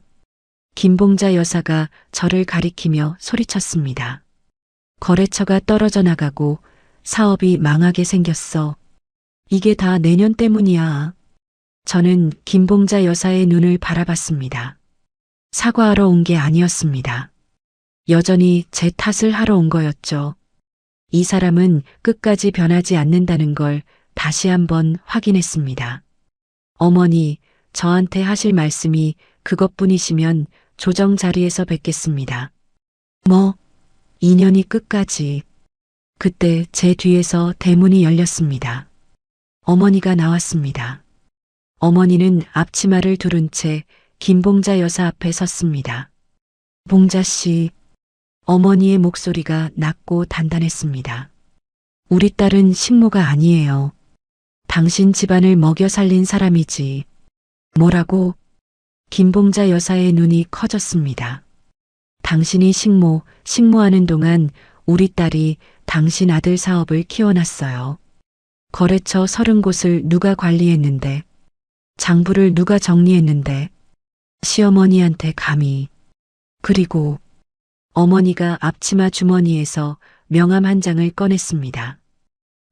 김봉자 여사가 저를 가리키며 소리쳤습니다. 거래처가 떨어져 나가고 사업이 망하게 생겼어. 이게 다 내년 때문이야. 저는 김봉자 여사의 눈을 바라봤습니다. 사과하러 온 게 아니었습니다. 여전히 제 탓을 하러 온 거였죠. 이 사람은 끝까지 변하지 않는다는 걸 다시 한번 확인했습니다. 어머니, 저한테 하실 말씀이 그것뿐이시면 조정 자리에서 뵙겠습니다. 뭐, 2년이 끝까지. 그때 제 뒤에서 대문이 열렸습니다. 어머니가 나왔습니다. 어머니는 앞치마를 두른 채 김봉자 여사 앞에 섰습니다. 봉자 씨, 어머니의 목소리가 낮고 단단했습니다. 우리 딸은 식모가 아니에요. 당신 집안을 먹여 살린 사람이지. 뭐라고? 김봉자 여사의 눈이 커졌습니다. 당신이 식모하는 동안 우리 딸이 당신 아들 사업을 키워놨어요. 거래처 30곳을 누가 관리했는데, 장부를 누가 정리했는데, 시어머니한테 감히. 그리고 어머니가 앞치마 주머니에서 명함 한 장을 꺼냈습니다.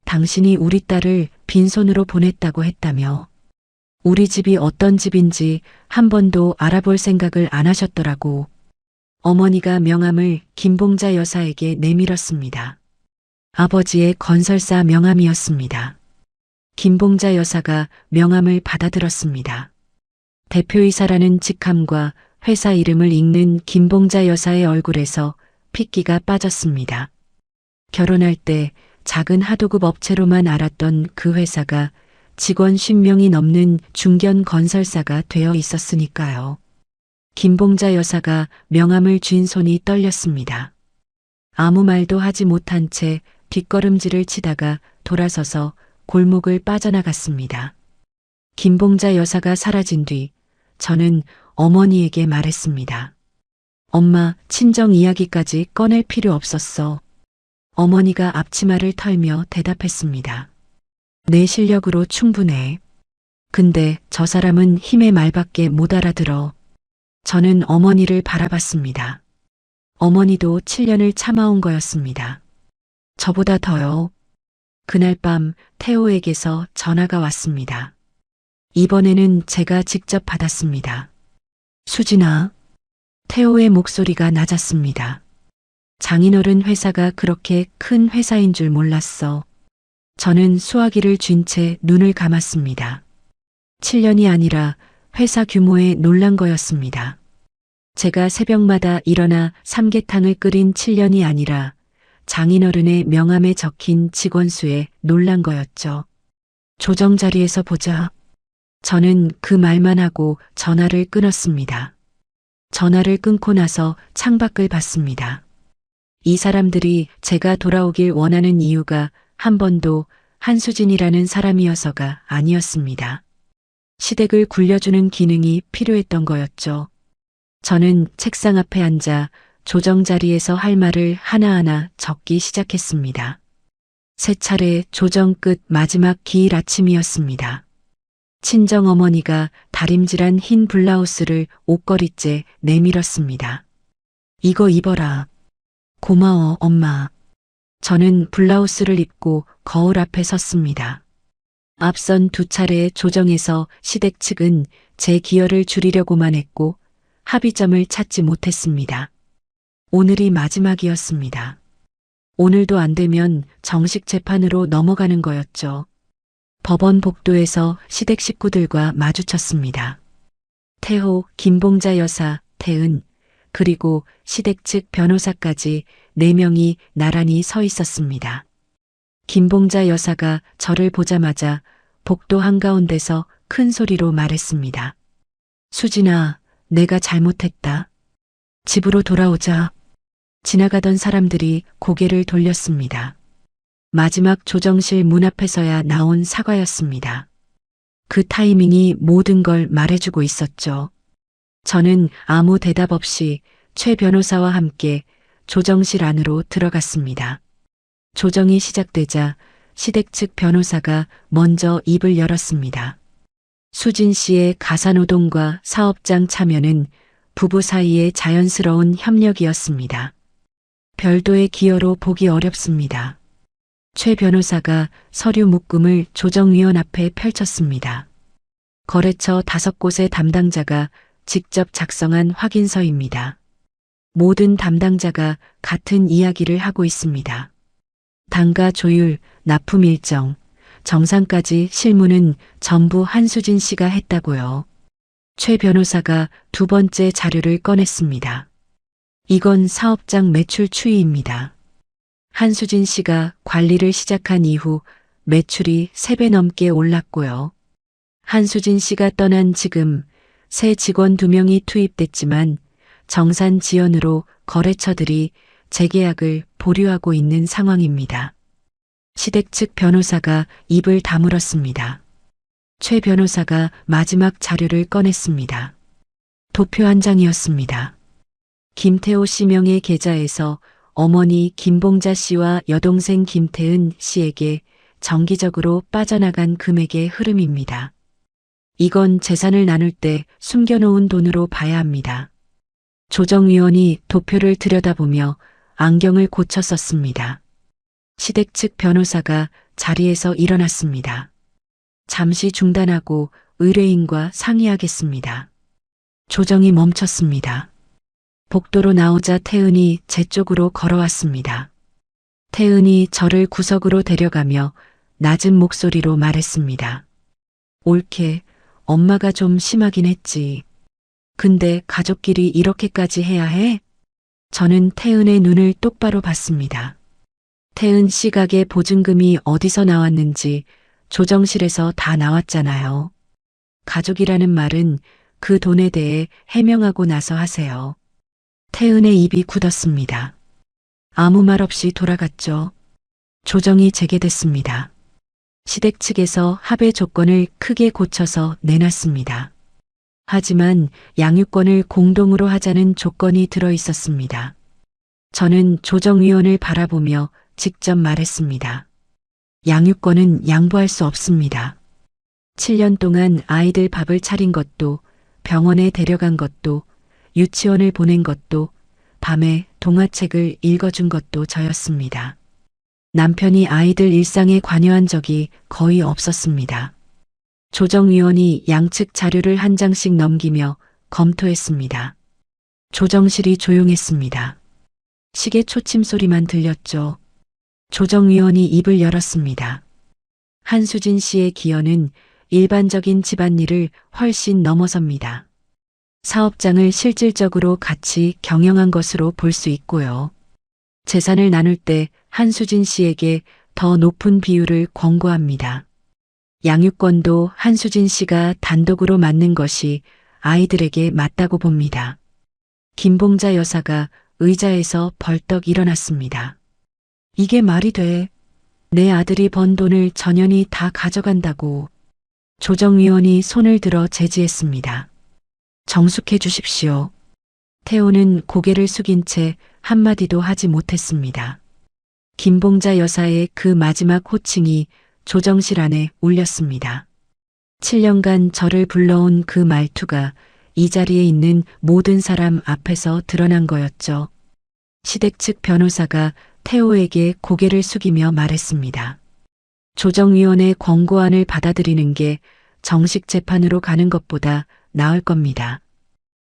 당신이 우리 딸을 빈손으로 보냈다고 했다며. 우리 집이 어떤 집인지 한 번도 알아볼 생각을 안 하셨더라고. 어머니가 명함을 김봉자 여사에게 내밀었습니다. 아버지의 건설사 명함이었습니다. 김봉자 여사가 명함을 받아들었습니다. 대표이사라는 직함과 회사 이름을 읽는 김봉자 여사의 얼굴에서 핏기가 빠졌습니다. 결혼할 때 작은 하도급 업체로만 알았던 그 회사가 직원 50명이 넘는 중견 건설사가 되어 있었으니까요. 김봉자 여사가 명함을 쥔 손이 떨렸습니다. 아무 말도 하지 못한 채 뒷걸음질을 치다가 돌아서서 골목을 빠져나갔습니다. 김봉자 여사가 사라진 뒤 저는 어머니에게 말했습니다. 엄마, 친정 이야기까지 꺼낼 필요 없었어. 어머니가 앞치마를 털며 대답했습니다. 내 실력으로 충분해. 근데 저 사람은 힘의 말밖에 못 알아들어. 저는 어머니를 바라봤습니다. 어머니도 7년을 참아온 거였습니다. 저보다 더요. 그날 밤 태호에게서 전화가 왔습니다. 이번에는 제가 직접 받았습니다. 수진아. 태호의 목소리가 낮았습니다. 장인어른 회사가 그렇게 큰 회사인 줄 몰랐어. 저는 수화기를 쥔 채 눈을 감았습니다. 7년이 아니라 회사 규모에 놀란 거였습니다. 제가 새벽마다 일어나 삼계탕을 끓인 7년이 아니라 장인어른의 명함에 적힌 직원 수에 놀란 거였죠. 조정 자리에서 보자. 저는 그 말만 하고 전화를 끊었습니다. 전화를 끊고 나서 창밖을 봤습니다. 이 사람들이 제가 돌아오길 원하는 이유가 한 번도 한수진이라는 사람이어서가 아니었습니다. 시댁을 굴려주는 기능이 필요했던 거였죠. 저는 책상 앞에 앉아 조정 자리에서 할 말을 하나하나 적기 시작했습니다. 세 차례 조정 끝 마지막 기일 아침이었습니다. 친정 어머니가 다림질한 흰 블라우스를 옷걸이째 내밀었습니다. 이거 입어라. 고마워, 엄마. 저는 블라우스를 입고 거울 앞에 섰습니다. 앞선 두 차례의 조정에서 시댁 측은 제 기여를 줄이려고만 했고 합의점을 찾지 못했습니다. 오늘이 마지막이었습니다. 오늘도 안 되면 정식 재판으로 넘어가는 거였죠. 법원 복도에서 시댁 식구들과 마주쳤습니다. 태호, 김봉자 여사, 태은, 그리고 시댁 측 변호사까지 4명이 나란히 서 있었습니다. 김봉자 여사가 저를 보자마자 복도 한가운데서 큰 소리로 말했습니다. 수진아, 내가 잘못했다. 집으로 돌아오자. 지나가던 사람들이 고개를 돌렸습니다. 마지막 조정실 문 앞에서야 나온 사과였습니다. 그 타이밍이 모든 걸 말해주고 있었죠. 저는 아무 대답 없이 최 변호사와 함께 조정실 안으로 들어갔습니다. 조정이 시작되자 시댁 측 변호사가 먼저 입을 열었습니다. 수진 씨의 가사노동과 사업장 참여는 부부 사이의 자연스러운 협력이었습니다. 별도의 기여로 보기 어렵습니다. 최 변호사가 서류 묶음을 조정위원 앞에 펼쳤습니다. 거래처 5곳의 담당자가 직접 작성한 확인서입니다. 모든 담당자가 같은 이야기를 하고 있습니다. 단가 조율, 납품 일정, 정산까지 실무는 전부 한수진 씨가 했다고요. 최 변호사가 두 번째 자료를 꺼냈습니다. 이건 사업장 매출 추이입니다. 한수진 씨가 관리를 시작한 이후 매출이 3배 넘게 올랐고요. 한수진 씨가 떠난 지금 새 직원 2명이 투입됐지만 정산 지연으로 거래처들이 재계약을 보류하고 있는 상황입니다. 시댁 측 변호사가 입을 다물었습니다. 최 변호사가 마지막 자료를 꺼냈습니다. 도표 한 장이었습니다. 김태호 씨 명의 계좌에서 어머니 김봉자 씨와 여동생 김태은 씨에게 정기적으로 빠져나간 금액의 흐름입니다. 이건 재산을 나눌 때 숨겨놓은 돈으로 봐야 합니다. 조정위원이 도표를 들여다보며 안경을 고쳐 썼습니다. 시댁 측 변호사가 자리에서 일어났습니다. 잠시 중단하고 의뢰인과 상의하겠습니다. 조정이 멈췄습니다. 복도로 나오자 태은이 제 쪽으로 걸어왔습니다. 태은이 저를 구석으로 데려가며 낮은 목소리로 말했습니다. 옳게 엄마가 좀 심하긴 했지. 근데 가족끼리 이렇게까지 해야 해? 저는 태은의 눈을 똑바로 봤습니다. 태은 씨 가게 보증금이 어디서 나왔는지 조정실에서 다 나왔잖아요. 가족이라는 말은 그 돈에 대해 해명하고 나서 하세요. 태은의 입이 굳었습니다. 아무 말 없이 돌아갔죠. 조정이 재개됐습니다. 시댁 측에서 합의 조건을 크게 고쳐서 내놨습니다. 하지만 양육권을 공동으로 하자는 조건이 들어 있었습니다. 저는 조정위원을 바라보며 직접 말했습니다. 양육권은 양보할 수 없습니다. 7년 동안 아이들 밥을 차린 것도, 병원에 데려간 것도, 유치원을 보낸 것도, 밤에 동화책을 읽어준 것도 저였습니다. 남편이 아이들 일상에 관여한 적이 거의 없었습니다. 조정위원이 양측 자료를 한 장씩 넘기며 검토했습니다. 조정실이 조용했습니다. 시계 초침 소리만 들렸죠. 조정위원이 입을 열었습니다. 한수진 씨의 기여는 일반적인 집안일을 훨씬 넘어섭니다. 사업장을 실질적으로 같이 경영한 것으로 볼 수 있고요. 재산을 나눌 때 한수진 씨에게 더 높은 비율을 권고합니다. 양육권도 한수진 씨가 단독으로 맡는 것이 아이들에게 맞다고 봅니다. 김봉자 여사가 의자에서 벌떡 일어났습니다. 이게 말이 돼. 내 아들이 번 돈을 전현이 다 가져간다고. 조정위원이 손을 들어 제지했습니다. 정숙해 주십시오. 태호는 고개를 숙인 채 한마디도 하지 못했습니다. 김봉자 여사의 그 마지막 호칭이 조정실 안에 울렸습니다. 7년간 저를 불러온 그 말투가 이 자리에 있는 모든 사람 앞에서 드러난 거였죠. 시댁 측 변호사가 태호에게 고개를 숙이며 말했습니다. 조정위원회 권고안을 받아들이는 게 정식 재판으로 가는 것보다 나을 겁니다.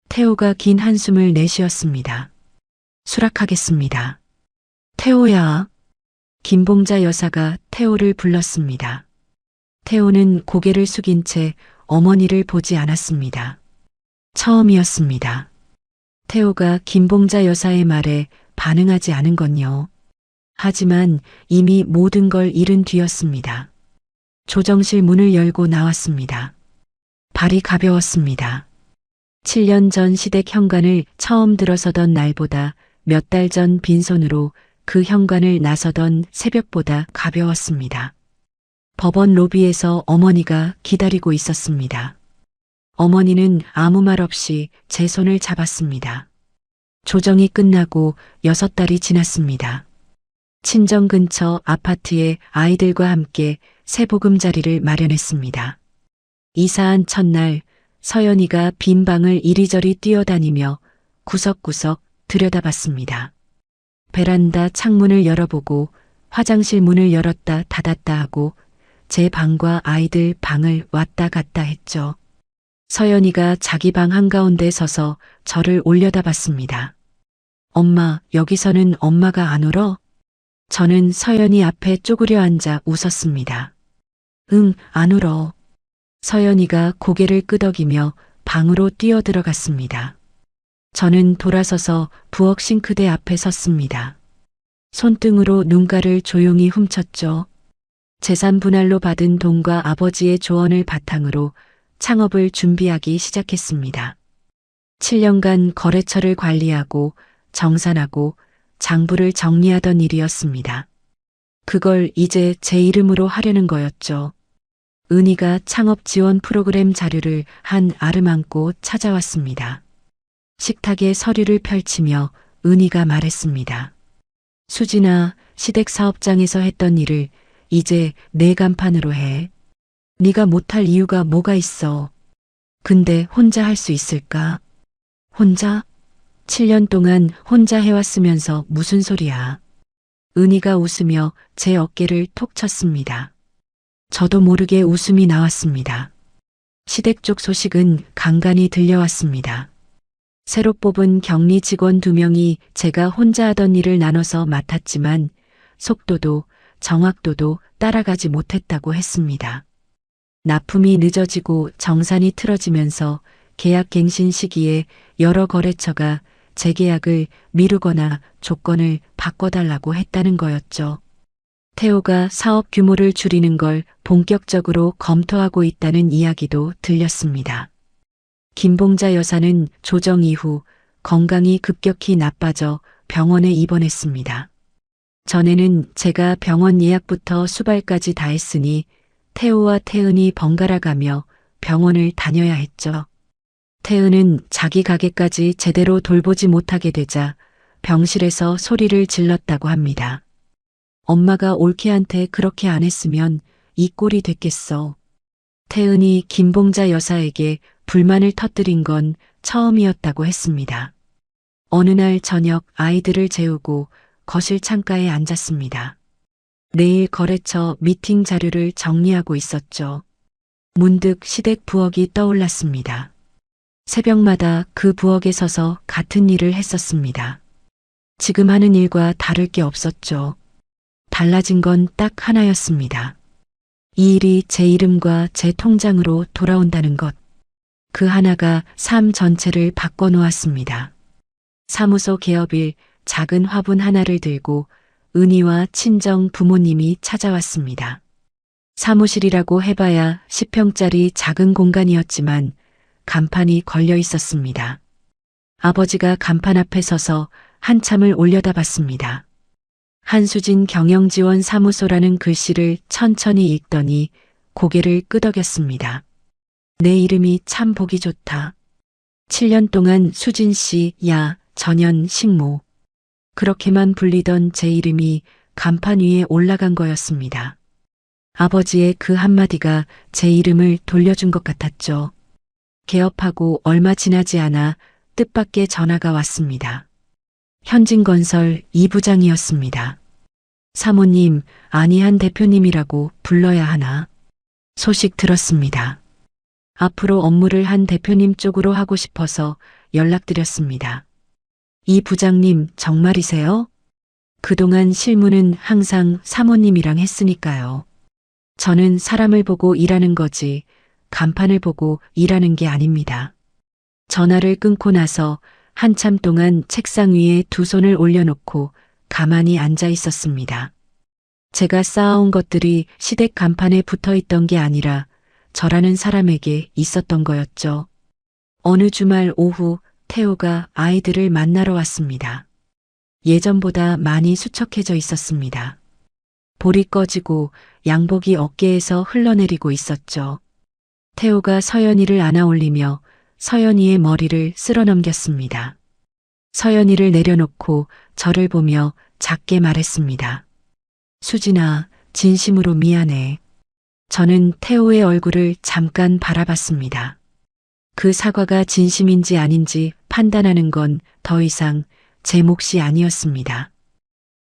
태호가 긴 한숨을 내쉬었습니다. 수락하겠습니다. 태호야. 김봉자 여사가 태호를 불렀습니다. 태호는 고개를 숙인 채 어머니를 보지 않았습니다. 처음이었습니다. 태호가 김봉자 여사의 말에 반응하지 않은 건요. 하지만 이미 모든 걸 잃은 뒤였습니다. 조정실 문을 열고 나왔습니다. 발이 가벼웠습니다. 7년 전 시댁 현관을 처음 들어서던 날보다 몇 달 전 빈손으로 그 현관을 나서던 새벽보다 가벼웠습니다. 법원 로비에서 어머니가 기다리고 있었습니다. 어머니는 아무 말 없이 제 손을 잡았습니다. 조정이 끝나고 6달이 지났습니다. 친정 근처 아파트에 아이들과 함께 새보금자리를 마련했습니다. 이사한 첫날 서연이가 빈 방을 이리저리 뛰어다니며 구석구석 들여다봤습니다. 베란다 창문을 열어보고 화장실 문을 열었다 닫았다 하고 제 방과 아이들 방을 왔다 갔다 했죠. 서연이가 자기 방 한가운데 서서 저를 올려다봤습니다. 엄마, 여기서는 엄마가 안 울어? 저는 서연이 앞에 쪼그려 앉아 웃었습니다. 응, 안 울어. 서연이가 고개를 끄덕이며 방으로 뛰어들어갔습니다. 저는 돌아서서 부엌 싱크대 앞에 섰습니다. 손등으로 눈가를 조용히 훔쳤죠. 재산 분할로 받은 돈과 아버지의 조언을 바탕으로 창업을 준비하기 시작했습니다. 7년간 거래처를 관리하고 정산하고 장부를 정리하던 일이었습니다. 그걸 이제 제 이름으로 하려는 거였죠. 은희가 창업 지원 프로그램 자료를 한 아름안고 찾아왔습니다. 식탁에 서류를 펼치며 은희가 말했습니다. 수진아, 시댁 사업장에서 했던 일을 이제 내 간판으로 해. 네가 못할 이유가 뭐가 있어. 근데 혼자 할 수 있을까? 혼자? 7년 동안 혼자 해왔으면서 무슨 소리야. 은희가 웃으며 제 어깨를 톡 쳤습니다. 저도 모르게 웃음이 나왔습니다. 시댁 쪽 소식은 간간히 들려왔습니다. 새로 뽑은 격리 직원 2명이 제가 혼자 하던 일을 나눠서 맡았지만 속도도 정확도도 따라가지 못했다고 했습니다. 납품이 늦어지고 정산이 틀어지면서 계약 갱신 시기에 여러 거래처가 재계약을 미루거나 조건을 바꿔달라고 했다는 거였죠. 태호가 사업 규모를 줄이는 걸 본격적으로 검토하고 있다는 이야기도 들렸습니다. 김봉자 여사는 조정 이후 건강이 급격히 나빠져 병원에 입원했습니다. 전에는 제가 병원 예약부터 수발까지 다 했으니 태호와 태은이 번갈아 가며 병원을 다녀야 했죠. 태은은 자기 가게까지 제대로 돌보지 못하게 되자 병실에서 소리를 질렀다고 합니다. 엄마가 올케한테 그렇게 안 했으면 이 꼴이 됐겠어. 태은이 김봉자 여사에게 불만을 터뜨린 건 처음이었다고 했습니다. 어느 날 저녁 아이들을 재우고 거실 창가에 앉았습니다. 내일 거래처 미팅 자료를 정리하고 있었죠. 문득 시댁 부엌이 떠올랐습니다. 새벽마다 그 부엌에 서서 같은 일을 했었습니다. 지금 하는 일과 다를 게 없었죠. 달라진 건 딱 하나였습니다. 이 일이 제 이름과 제 통장으로 돌아온다는 것. 그 하나가 삶 전체를 바꿔놓았습니다. 사무소 개업일 작은 화분 하나를 들고 은희와 친정 부모님이 찾아왔습니다. 사무실이라고 해봐야 10평짜리 작은 공간이었지만 간판이 걸려 있었습니다. 아버지가 간판 앞에 서서 한참을 올려다봤습니다. 한수진 경영지원 사무소라는 글씨를 천천히 읽더니 고개를 끄덕였습니다. 내 이름이 참 보기 좋다. 7년 동안 수진 씨, 야, 전현, 식모. 그렇게만 불리던 제 이름이 간판 위에 올라간 거였습니다. 아버지의 그 한마디가 제 이름을 돌려준 것 같았죠. 개업하고 얼마 지나지 않아 뜻밖의 전화가 왔습니다. 현진건설 2부장이었습니다. 사모님, 안희한 대표님이라고 불러야 하나? 소식 들었습니다. 앞으로 업무를 한 대표님 쪽으로 하고 싶어서 연락드렸습니다. 이 부장님 정말이세요? 그동안 실무는 항상 사모님이랑 했으니까요. 저는 사람을 보고 일하는 거지 간판을 보고 일하는 게 아닙니다. 전화를 끊고 나서 한참 동안 책상 위에 두 손을 올려놓고 가만히 앉아 있었습니다. 제가 쌓아온 것들이 시댁 간판에 붙어 있던 게 아니라 저라는 사람에게 있었던 거였죠. 어느 주말 오후 태호가 아이들을 만나러 왔습니다. 예전보다 많이 수척해져 있었습니다. 볼이 꺼지고 양복이 어깨에서 흘러내리고 있었죠. 태호가 서연이를 안아 올리며 서연이의 머리를 쓸어넘겼습니다. 서연이를 내려놓고 저를 보며 작게 말했습니다. 수진아, 진심으로 미안해. 저는 태호의 얼굴을 잠깐 바라봤습니다. 그 사과가 진심인지 아닌지 판단하는 건 더 이상 제 몫이 아니었습니다.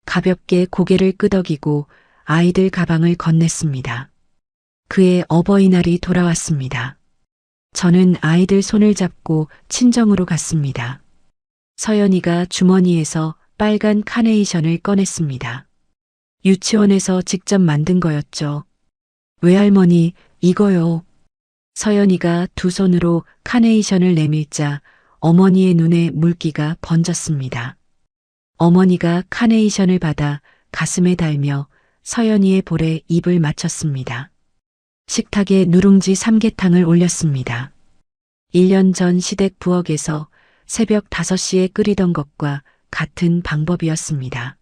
가볍게 고개를 끄덕이고 아이들 가방을 건넸습니다. 그의 어버이날이 돌아왔습니다. 저는 아이들 손을 잡고 친정으로 갔습니다. 서연이가 주머니에서 빨간 카네이션을 꺼냈습니다. 유치원에서 직접 만든 거였죠. 외할머니, 이거요. 서연이가 두 손으로 카네이션을 내밀자 어머니의 눈에 물기가 번졌습니다. 어머니가 카네이션을 받아 가슴에 달며 서연이의 볼에 입을 맞췄습니다. 식탁에 누룽지 삼계탕을 올렸습니다. 1년 전 시댁 부엌에서 새벽 5시에 끓이던 것과 같은 방법이었습니다.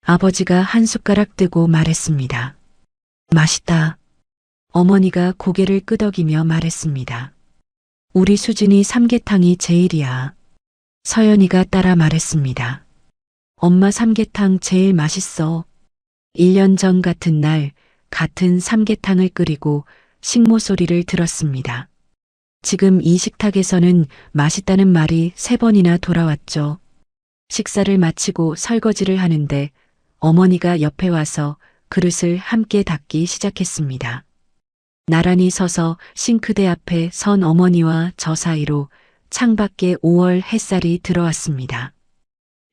아버지가 한 숟가락 뜨고 말했습니다. 맛있다. 어머니가 고개를 끄덕이며 말했습니다. 우리 수진이 삼계탕이 제일이야. 서연이가 따라 말했습니다. 엄마 삼계탕 제일 맛있어. 1년 전 같은 날 같은 삼계탕을 끓이고 식모 소리를 들었습니다. 지금 이 식탁에서는 맛있다는 말이 3번이나 돌아왔죠. 식사를 마치고 설거지를 하는데 어머니가 옆에 와서 그릇을 함께 닦기 시작했습니다. 나란히 서서 싱크대 앞에 선 어머니와 저 사이로 창밖에 5월 햇살이 들어왔습니다.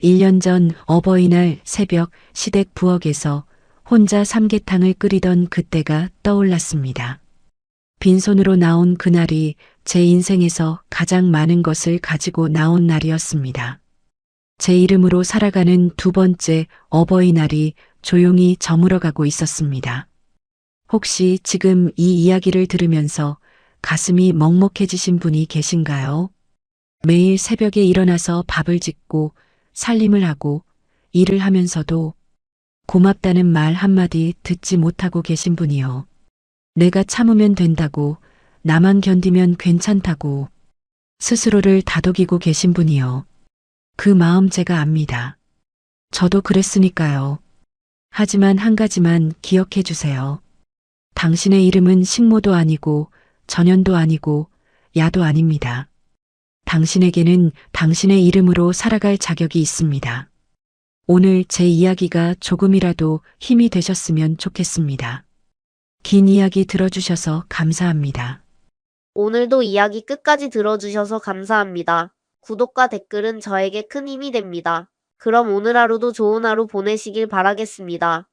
1년 전 어버이날 새벽 시댁 부엌에서 혼자 삼계탕을 끓이던 그때가 떠올랐습니다. 빈손으로 나온 그날이 제 인생에서 가장 많은 것을 가지고 나온 날이었습니다. 제 이름으로 살아가는 2번째 어버이날이 조용히 저물어가고 있었습니다. 혹시 지금 이 이야기를 들으면서 가슴이 먹먹해지신 분이 계신가요? 매일 새벽에 일어나서 밥을 짓고 살림을 하고 일을 하면서도 고맙다는 말 한마디 듣지 못하고 계신 분이요. 내가 참으면 된다고, 나만 견디면 괜찮다고 스스로를 다독이고 계신 분이요. 그 마음 제가 압니다. 저도 그랬으니까요. 하지만 한 가지만 기억해 주세요. 당신의 이름은 식모도 아니고 전현도 아니고 야도 아닙니다. 당신에게는 당신의 이름으로 살아갈 자격이 있습니다. 오늘 제 이야기가 조금이라도 힘이 되셨으면 좋겠습니다. 긴 이야기 들어주셔서 감사합니다. 오늘도 이야기 끝까지 들어주셔서 감사합니다. 구독과 댓글은 저에게 큰 힘이 됩니다. 그럼 오늘 하루도 좋은 하루 보내시길 바라겠습니다.